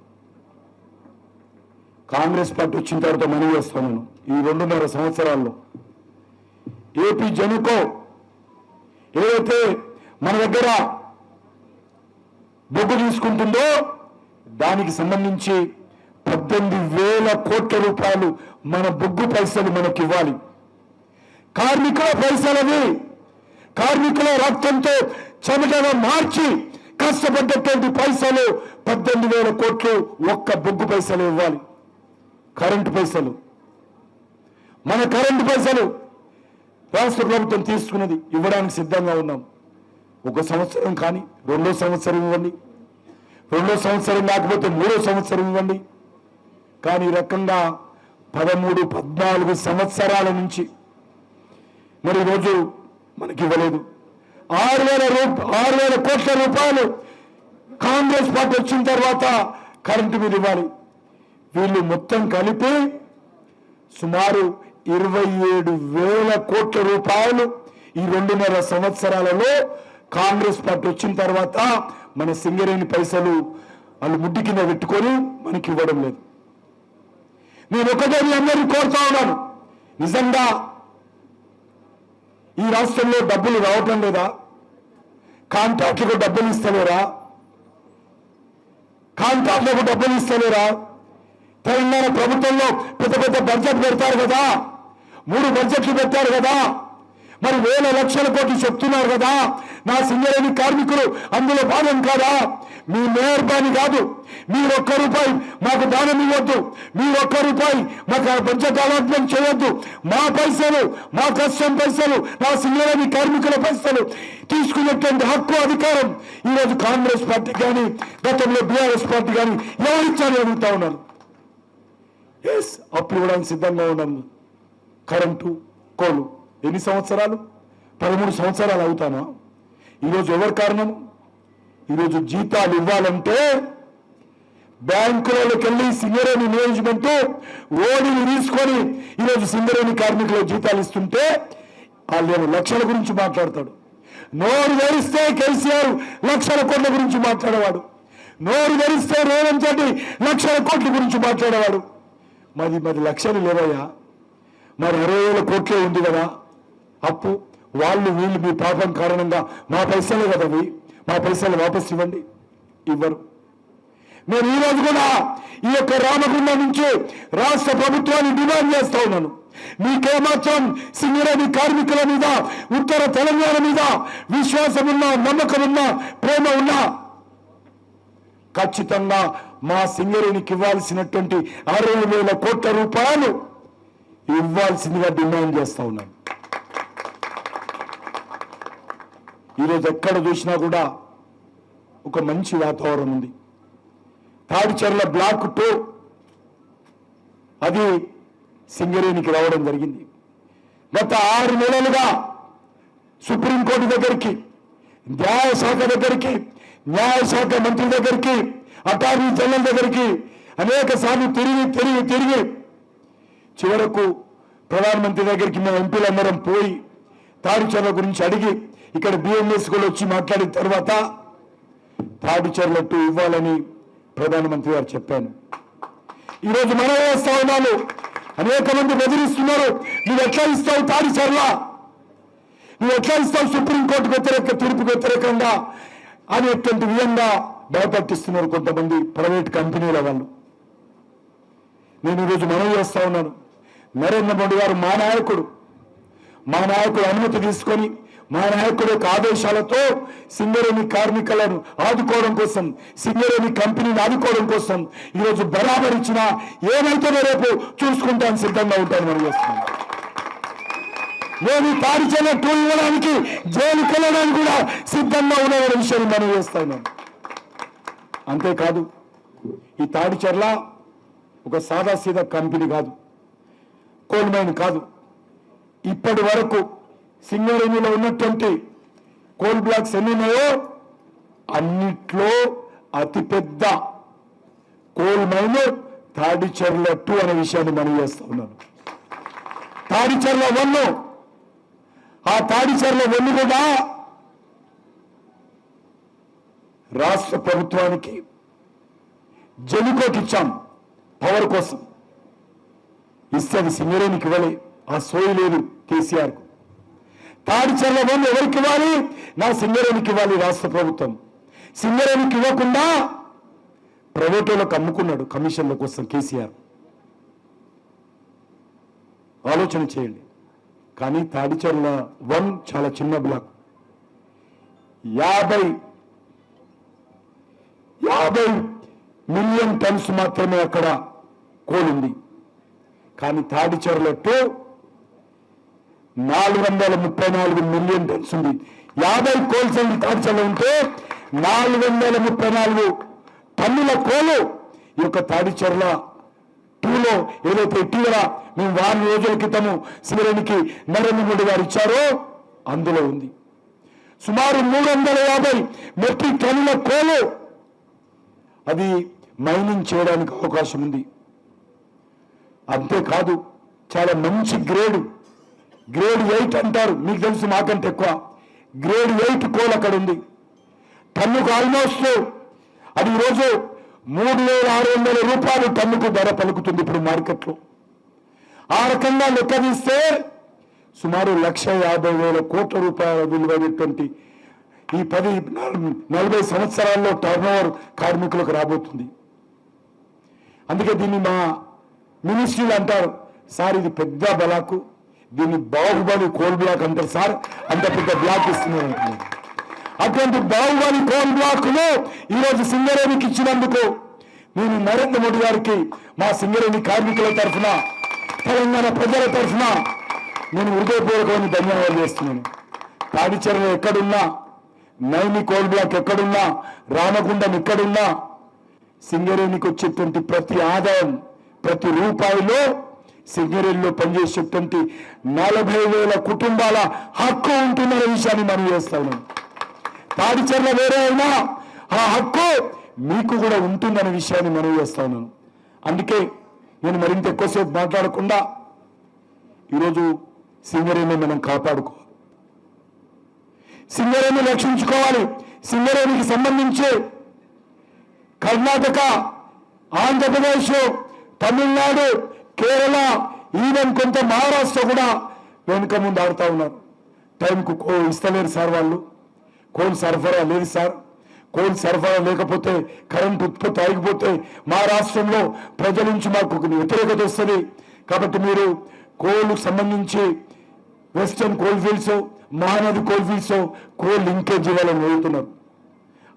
[SPEAKER 3] కాంగ్రెస్ పార్టీ వచ్చిన తర్వాత మనవి చేస్తాను, ఈ 2.5 సంవత్సరాల్లో ఏపీ జెనుకో ఏదైతే మన దగ్గర బొగ్గు తీసుకుంటుందో దానికి సంబంధించి 18,000 కోట్ల రూపాయలు మన బొగ్గు పైసలు మనకి ఇవ్వాలి. కార్మికుల పైసలవి, కార్మికుల రక్తంతో చెమటగా మార్చి కష్టపడ్డటువంటి పైసలు 18,000 కోట్లు ఒక్క బొగ్గు పైసలు ఇవ్వాలి. కరెంటు పైసలు, మన కరెంటు పైసలు రాష్ట్ర ప్రభుత్వం తీసుకున్నది ఇవ్వడానికి సిద్ధంగా ఉన్నాం. 1 సంవత్సరం కానీ 2వ సంవత్సరం ఇవ్వండి, 2వ సంవత్సరం లేకపోతే 3వ సంవత్సరం ఇవ్వండి. కానీ ఈ రకంగా 13-14 సంవత్సరాల నుంచి మరి ఈరోజు మనకి ఇవ్వలేదు. 6,000 కోట్ల రూపాయలు కాంగ్రెస్ పార్టీ వచ్చిన తర్వాత కరెంటు మీద ఇవ్వాలి. వీళ్ళు మొత్తం కలిపి సుమారు 27,000 కోట్ల రూపాయలు ఈ 2.5 సంవత్సరాలలో కాంగ్రెస్ పార్టీ వచ్చిన తర్వాత మన సింగరేణి పైసలు వాళ్ళు ముడ్డి కింద పెట్టుకొని మనకి ఇవ్వడం లేదు. నేను ఒకటే మీ అందరినీ కోరుతా ఉన్నాను, నిజంగా ఈ రాష్ట్రంలో డబ్బులు రావటం లేదా? కాంట్రాక్టులకు డబ్బులు ఇస్తలేరా? కాంట్రాక్టులకు డబ్బులు ఇస్తలేరా? తెలంగాణ ప్రభుత్వంలో పెద్ద పెద్ద బడ్జెట్ పెడతారు కదా, 3 బడ్జెట్లు పెట్టారు కదా, మరి వేల లక్షల కోట్లు చెప్తున్నారు కదా. నా సింగరేణి కార్మికులు అందులో భాగం కాదా? మీ మెహర్బానీ కాదు, మీరు 1 రూపాయి మాకు దానం ఇవ్వద్దు, మీరు 1 రూపాయి మాకు బడ్జెట్ అలాట్మెంట్ చేయొద్దు. మా పైసలు, మా కష్టం పైసలు, నా సింగరేణి కార్మికుల పైసలు తీసుకునేటువంటి హక్కు, అధికారం ఈరోజు కాంగ్రెస్ పార్టీ కానీ గతంలో బీఆర్ఎస్ పార్టీ కానీ ఎవరిచ్చారని అడుగుతా ఉన్నాను. అప్పు ఇవ్వడానికి సిద్ధంగా ఉన్నాము. కరెంటు, కోలు ఎన్ని సంవత్సరాలు? 13 సంవత్సరాలు అవుతానా? ఈరోజు ఎవరి కారణం? ఈరోజు జీతాలు ఇవ్వాలంటే బ్యాంకులకి వెళ్ళి సింగరేణి మేనేజ్మెంట్ ఓడిని తీసుకొని ఈరోజు సింగరేణి కార్మికులకు జీతాలు ఇస్తుంటే వాళ్ళు లక్షల గురించి మాట్లాడతాడు. నోరు తెరిస్తే కేసీఆర్ లక్షల కోట్ల గురించి మాట్లాడేవాడు, నోరు తెరిస్తే రేవంత్ రెడ్డి లక్షల కోట్ల గురించి మాట్లాడేవాడు. మరి లక్షలు లేవయ్యా, మరి 60,000 కోట్లే ఉంది కదా అప్పు. వాళ్ళు వీళ్ళు మీ పాపం కారణంగా మా పైసలే కదా, మా పైసలు వాపస్ ఇవ్వండి, ఇవ్వరు. నేను ఈరోజు కూడా ఈ యొక్క రామగుండం నుంచి రాష్ట్ర ప్రభుత్వాన్ని డిమాండ్ చేస్తా ఉన్నాను, మీకేమాత్రం సింగరేణి కార్మికుల మీద, ఉత్తర తెలంగాణ మీద విశ్వాసం ఉన్నా, నమ్మకం ఉన్నా, ప్రేమ ఉన్నా ఖచ్చితంగా మా సింగరేణికి ఇవ్వాల్సినటువంటి 60,000 కోట్ల రూపాయలు ఇవ్వాల్సిందిగా డిమాండ్ చేస్తా ఉన్నాను. ఈరోజు ఎక్కడ చూసినా కూడా ఒక మంచి వాతావరణం ఉంది. తాడిచెర్ల బ్లాక్ 2 అది సింగరేణికి రావడం జరిగింది. గత 6 నెలలుగా సుప్రీంకోర్టు దగ్గరికి, న్యాయశాఖ దగ్గరికి, న్యాయశాఖ మంత్రి దగ్గరికి, అటార్నీ జనరల్ దగ్గరికి అనేక సార్లు తిరిగి చివరకు ప్రధానమంత్రి దగ్గరికి మేము ఎంపీలందరం పోయి తాడిచెర్ల గురించి అడిగి ఇక్కడ బిఎంఎస్ కూడా వచ్చి మాట్లాడిన తర్వాత తాడిచెర్ల 2 ఇవ్వాలని ప్రధానమంత్రి గారు చెప్పాను. ఈరోజు మనం వేస్తా ఉన్నాను, అనేక మంది బెదిరిస్తున్నారు, నువ్వు ఎట్లా ఇస్తావు తాడిచెర్ల, నువ్వు ఎట్లా ఇస్తావు సుప్రీంకోర్టు తీర్పుకు వ్యతిరేకంగా అనేటువంటి విధంగా భయపట్టిస్తున్నారు కొంతమంది ప్రైవేట్ కంపెనీల వాళ్ళు. నేను ఈరోజు మనం చేస్తా ఉన్నాను, నరేంద్ర మోడీ గారు మా నాయకుడు అనుమతి తీసుకొని, మా నాయకుడి యొక్క ఆదేశాలతో సింగరేణి కార్మికులను ఆదుకోవడం కోసం, సింగరేణి కంపెనీని ఆదుకోవడం కోసం ఈరోజు బరాబర్ ఇచ్చిన ఏమైతే రేపు చూసుకుంటాను, సిద్ధంగా ఉంటాను మనం చేస్తున్నాం. నేను తాడిచెర్ల 2 ఇవ్వడానికి, జైలుకి వెళ్ళడానికి కూడా సిద్ధంగా ఉన్న విషయాన్ని మనం చేస్తా ఉన్నాం. అంతేకాదు, ఈ తాడిచెర్ల ఒక సాదాసీదా కంపెనీ కాదు, కోల్ మైన్ కాదు. ఇప్పటి వరకు సింగరేణిలో ఉన్నటువంటి కోల్ బ్లాక్స్ ఎన్ని ఉన్నాయో అన్నిట్లో అతిపెద్ద కోల్ మైన్ తాడిచెర్ల 2 అనే విషయాన్ని మనం చేస్తా ఉన్నాను. తాడిచెర్ల 1, ఆ తాడిచెర్ల 1 కూడా రాష్ట్ర ప్రభుత్వానికి జెలికోకి ఇచ్చాం పవర్ కోసం. ఇస్తే అది సింగరేణికి ఇవ్వలే, ఆ సోయి లేదు కేసీఆర్కు. తాడిచెర్ల 1 ఎవరికి ఇవ్వాలి? నా సింగరేణికి ఇవ్వాలి రాష్ట్ర ప్రభుత్వం. సింగరేణికి ఇవ్వకుండా ప్రైవేటులకు అమ్ముకున్నాడు కమిషన్ల కోసం కేసీఆర్. ఆలోచన చేయండి. కానీ తాడిచర్ల 1 చాలా చిన్న బ్లాక్, 50 మిలియన్ టన్స్ మాత్రమే అక్కడ కోల్ ఉంది. కానీ తాడిచర్ల 2 434 మిలియన్ టన్స్ ఉంది. 50 కోల్స్ అండి తాడిచర్ల ఉంటే 434 టన్నుల కోలు ఈ యొక్క తాడిచర్ల 2లో ఏదైతే ఇటీవల మేము 4 రోజుల క్రితము సింగరేణికి నరేంద్ర మోడీ గారు ఇచ్చారో అందులో ఉంది. సుమారు 350 మెట్రిక్ టన్నుల కోలు అది మైనింగ్ చేయడానికి అవకాశం ఉంది. అంతేకాదు చాలా మంచి గ్రేడ్ 8 అంటారు, మీకు తెలుసు మాకంటే ఎక్కువ. గ్రేడ్ 8 కోల్ అక్కడ ఉంది. టన్నుకు ఆల్మోస్ట్ అది ఈరోజు 3,600 రూపాయలు టన్నుకు ధర పలుకుతుంది ఇప్పుడు మార్కెట్లో. ఆ రకంగా లెక్క తీస్తే సుమారు 1,50,000 కోట్ల రూపాయల విలువైనటువంటి ఈ 40 సంవత్సరాల్లో టర్నోవర్ కార్మికులకు రాబోతుంది. అందుకే దీన్ని మా మినిస్ట్రీలు అంటారు, సార్ ఇది పెద్ద బ్లాక్, దీన్ని బాహుబలి కోల్ బ్లాక్ అంటారు సార్, అంత పెద్ద బ్లాక్ ఇస్తున్నారు అంటున్నారు. అటువంటి బాహుబలి కోల్ బ్లాక్ ను ఈరోజు సింగరేణికి ఇచ్చినందుకు నేను నరేంద్ర మోడీ గారికి మా సింగరేణి కార్మికుల తరఫున, తెలంగాణ ప్రజల తరఫున నేను హృదయపూర్వకమైన ధన్యవాదాలు చేస్తున్నాను. తాడిచెర్ల ఎక్కడున్నా, నైని కోల్ బ్లాక్ ఎక్కడున్నా, రామగుండం ఎక్కడున్నా సింగరేణికి వచ్చేటువంటి ప్రతి ఆదాయం, ప్రతి రూపాయిలో సింగరేణిలో పనిచేసేటువంటి 40,000 కుటుంబాల హక్కు ఉంటుందనే విషయాన్ని మనం చేస్తా ఉన్నాం. తాడిచెర్ల వేరే అయినా ఆ హక్కు మీకు కూడా ఉంటుందనే విషయాన్ని మనం చేస్తా ఉన్నాను. అందుకే నేను మరింత ఎక్కువసేపు మాట్లాడకుండా ఈరోజు సింగరేణిని మనం కాపాడుకోవాలి, సింగరేణిని రక్షించుకోవాలి. సింగరేణికి సంబంధించి కర్ణాటక, ఆంధ్రప్రదేశ్, తమిళనాడు, కేరళ, ఈవెన్ కొంత మహారాష్ట్ర కూడా వెనుక ముందు ఆడుతూ ఉన్నారు. టైంకు ఇస్తలేరు సార్, వాళ్ళు కోల్ సరఫరా లేదు సార్. కోల్ సరఫరా లేకపోతే కరెంటు ఉత్పత్తి ఆగిపోతే మా రాష్ట్రంలో ప్రజల నుంచి మాకు వ్యతిరేకత వస్తుంది. కాబట్టి మీరు కోల్ సంబంధించి western coal fields, Mahanadi coal fields coal linkage ఇవ్వాలని అడుగుతున్నారు.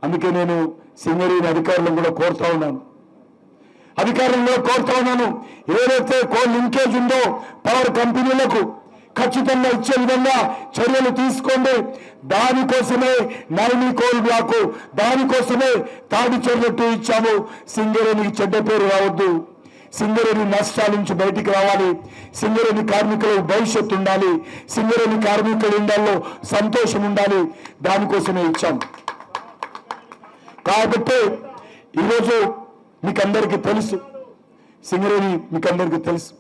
[SPEAKER 3] అందుకే నేను సింగరేణి అధికారులను కూడా కోరుతా ఉన్నాను, ఏదైతే కోల్ లింకేజ్ ఉందో పవర్ కంపెనీలకు ఖచ్చితంగా ఇచ్చే విధంగా చర్యలు తీసుకోండి. దానికోసమే నైని కోల్ బ్లాక్, దానికోసమే తాడిచెర్ల 2 ఇచ్చాము. సింగరేణికి చెడ్డ పేరు రావద్దు, సింగరేణి నష్టాల నుంచి బయటికి రావాలి, సింగరేణి కార్మికులకు భవిష్యత్తు ఉండాలి, సింగరేణి కార్మికుల ఇండాల్లో సంతోషం ఉండాలి, దానికోసమే ఇచ్చాం. కాబట్టి ఈరోజు మీకందరికీ తెలుసు, సింగరేణి మీకందరికీ తెలుసు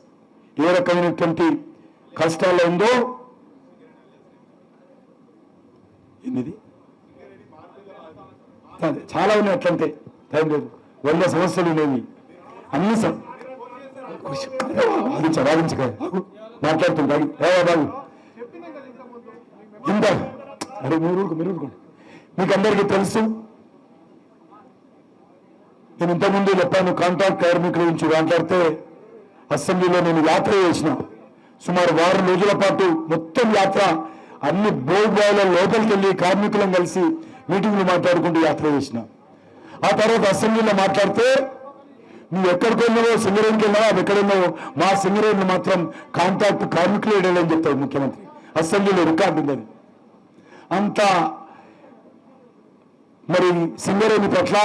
[SPEAKER 3] ఏ రకమైనటువంటి కష్టాల్లో ఉందో. ఎనిమిది చాలా ఉన్నాయి, అట్లంటే టైం లేదు. 100 సమస్యలు ఉండేవి అన్ని వాదించగా మాట్లాడుతుంటా బాబు ఇంత అరే మీరు మీకు అందరికీ తెలుసు. నేను ఇంతకుముందు చెప్పాను, కాంట్రాక్ట్ కార్మికుల గురించి మాట్లాడితే అసెంబ్లీలో నేను యాత్ర చేసిన సుమారు 6 రోజుల పాటు మొత్తం యాత్ర, అన్ని బోర్డు బాయిల లోపలికి వెళ్ళి కార్మికులను కలిసి మీటింగ్లు మాట్లాడుకుంటూ యాత్ర చేసిన. ఆ తర్వాత అసెంబ్లీలో మాట్లాడితే నువ్వు ఎక్కడికి వెళ్ళావో, సింగరేణికి వెళ్ళావో, అది ఎక్కడున్నావో, మా సింగరేణిని మాత్రం కాంట్రాక్ట్ కార్మికులు వేయాలని చెప్తారు ముఖ్యమంత్రి. అసెంబ్లీలో రికార్డు ఉందని. అంత మరి సింగరేణి పట్ల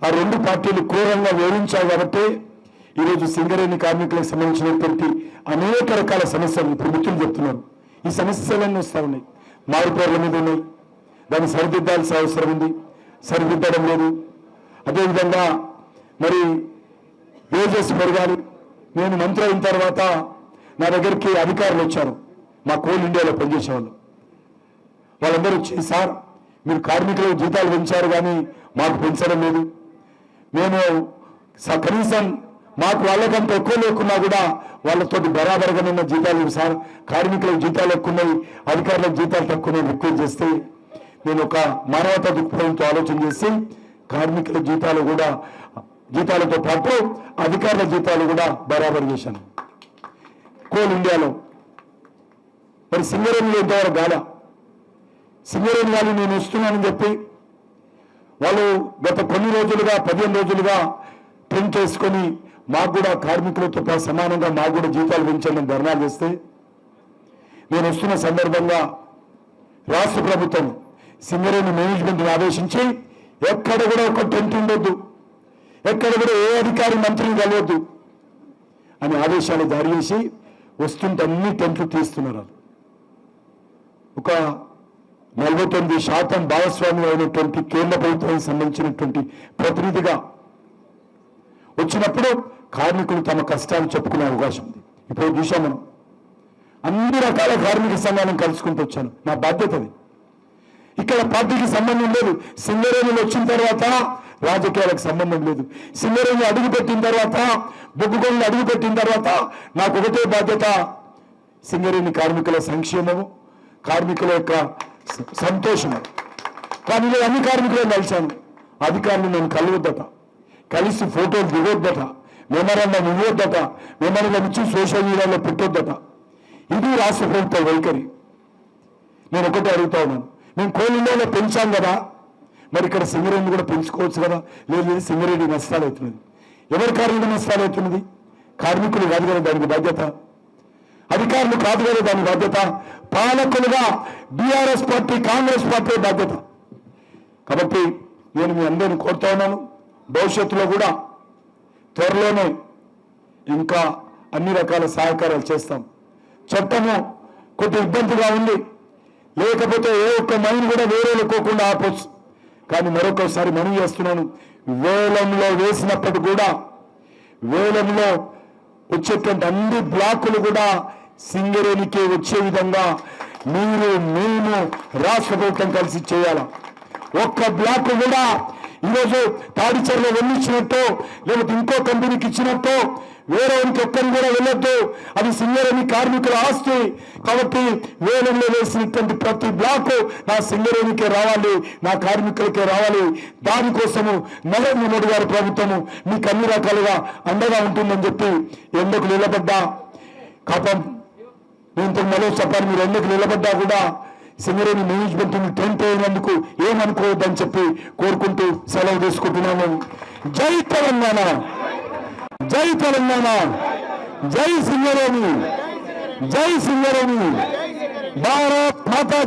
[SPEAKER 3] ఆ 2 పార్టీలు క్రూరంగా వివరించాయి. కాబట్టి ఈరోజు సింగరేణి కార్మికులకు సంబంధించినటువంటి అనేక రకాల సమస్యలు ఇప్పుడు మిత్రులు చెప్తున్నారు. ఈ సమస్యలన్నీ వస్తూ ఉన్నాయి, మారుపేర్ల మీద ఉన్నాయి, దాన్ని సరిదిద్దాల్సిన అవసరం ఉంది, సరిదిద్దడం లేదు. అదేవిధంగా మరి వేజెస్ పెరగాలి. నేను మంత్రి అయిన తర్వాత నా దగ్గరికి అధికారులు వచ్చారు, మా కోల్ ఇండియాలో పనిచేసేవాళ్ళు. వాళ్ళందరూ వచ్చి, సార్ మీరు కార్మికులకు జీతాలు పెంచారు కానీ మాకు పెంచడం లేదు, మేము కనీసం మాకు వాళ్ళకంటే ఎక్కువ లేకున్నా కూడా వాళ్ళతో బరాబరగా ఉన్న జీతాలు సార్, కార్మికులకు జీతాలు ఎక్కువ ఉన్నాయి, అధికారులకు జీతాలు తక్కువ రిక్వెస్ట్ చేస్తే నేను ఒక మానవతా దృక్పథంతో ఆలోచన చేసి కార్మికుల జీతాలతో పాటు అధికారుల జీతాలు కూడా బరాబరు చేశాను. కోల్ ఇండియాలో మరి సింగరేణిలో ఇంతవరకు గాల సింగరేణి వాళ్ళు నేను వస్తున్నానని చెప్పి వాళ్ళు గత కొన్ని రోజులుగా 15 రోజులుగా ప్రింట్ చేసుకొని మాకు కూడా కార్మికులతో సమానంగా మాకు కూడా జీతాలు పెంచండి ధర్నాలు చేస్తే నేను వస్తున్న సందర్భంగా రాష్ట్ర ప్రభుత్వం సింగరేణి మేనేజ్మెంట్ని ఆదేశించి ఎక్కడ కూడా ఒక టెంట్ ఉండొద్దు, ఎక్కడ కూడా ఏ అధికారి మంత్రిని కలవద్దు అని ఆదేశాలు జారీ చేసి వస్తుంటే అన్ని టెంట్లు తీస్తున్నారు. ఒక 49% భాగస్వామ్యం అయినటువంటి కేంద్ర ప్రభుత్వానికి సంబంధించినటువంటి ప్రతినిధిగా వచ్చినప్పుడు కార్మికులు తమ కష్టాలు చెప్పుకునే అవకాశం ఉంది. ఇప్పుడు చూసాం మనం అన్ని రకాల కార్మిక సంఘాలను కలుసుకుంటూ వచ్చాను. నా బాధ్యత అది. ఇక్కడ పార్టీకి సంబంధం లేదు. సింగరేణిలో వచ్చిన తర్వాత రాజకీయాలకు సంబంధం లేదు. సింగరేణి అడుగుపెట్టిన తర్వాత, బొగ్గుగోళ్ళు అడుగుపెట్టిన తర్వాత నాకు ఒకటే బాధ్యత, సింగరేణి కార్మికుల సంక్షేమము, కార్మికుల యొక్క సంతోషము. కానీ నేను అన్ని కార్మికులను కలిశాను. అధికారులు నేను కలవద్దట, కలిసి ఫోటోలు దిగొద్దట, మెమరాండం ఇవ్వద్దట, మెమరాండం ఇచ్చి సోషల్ మీడియాలో పెట్టొద్దట. ఇది రాష్ట్ర ప్రభుత్వ వైఖరి. నేను ఒకటే అడుగుతా ఉన్నాను, మేము కోల్ ఇండియాలో పెంచాం కదా, మరి ఇక్కడ సింగరేణి కూడా పెంచుకోవచ్చు కదా. లేదు, సింగరేణి నష్టాలు అవుతున్నది. ఎవరి కార్మికులు నష్టాలు అవుతున్నది? కార్మికులు కాదు కదా దానికి బాధ్యత, అధికారులు కాదు కదా దాని బాధ్యత, పాలకులుగా బీఆర్ఎస్ పార్టీ, కాంగ్రెస్ పార్టీ బాధ్యత. కాబట్టి నేను మీ అందరిని కోరుతా ఉన్నాను, భవిష్యత్తులో కూడా త్వరలోనే ఇంకా అన్ని రకాల సహకారాలు చేస్తాం. చట్టము కొద్ది ఇబ్బందిగా ఉంది, లేకపోతే ఏ ఒక్క మైన్ కూడా వేరేలుకోకుండా ఆపొచ్చు. కానీ మరొకసారి మనవి చేస్తున్నాను, వేలంలో వేసినప్పటికీ కూడా వేలంలో వచ్చేటువంటి అన్ని బ్లాకులు కూడా సింగరేణికి వచ్చే విధంగా మీరు మేము రాష్ట్ర ప్రభుత్వం కలిసి చేయాలి. ఒక్క బ్లాక్ కూడా ఈరోజు తాడిచెర్లో వెళ్ళిచ్చినట్టు, లేకపోతే ఇంకో కంపెనీకి ఇచ్చినట్టు వేరే ఒక్కరిని కూడా వెళ్ళొద్దు. అది సింగరేణి కార్మికుల ఆస్తి. కాబట్టి వేలంలో వేసినటువంటి ప్రతి బ్లాక్ నా సింగరేణికే రావాలి, నా కార్మికులకే రావాలి. దానికోసము నరేంద్ర మోడీ గారి ప్రభుత్వము మీకు అన్ని రకాలుగా అండగా ఉంటుందని చెప్పి ఎందుకు నిలబడ్డా. కాపం నేను మరో చెప్పాను, మీరు ఎందుకు నిలబడ్డా కూడా సింగరేణి మేనేజ్మెంట్ టెంట్ అయినందుకు ఏమనుకోవద్దని చెప్పి కోరుకుంటూ సెలవు తీసుకుంటున్నాను. జై తెలంగాణ, జై తెలంగాణ, జై సింగరేణి, జై సింగరేణి, భారత్ మాతా.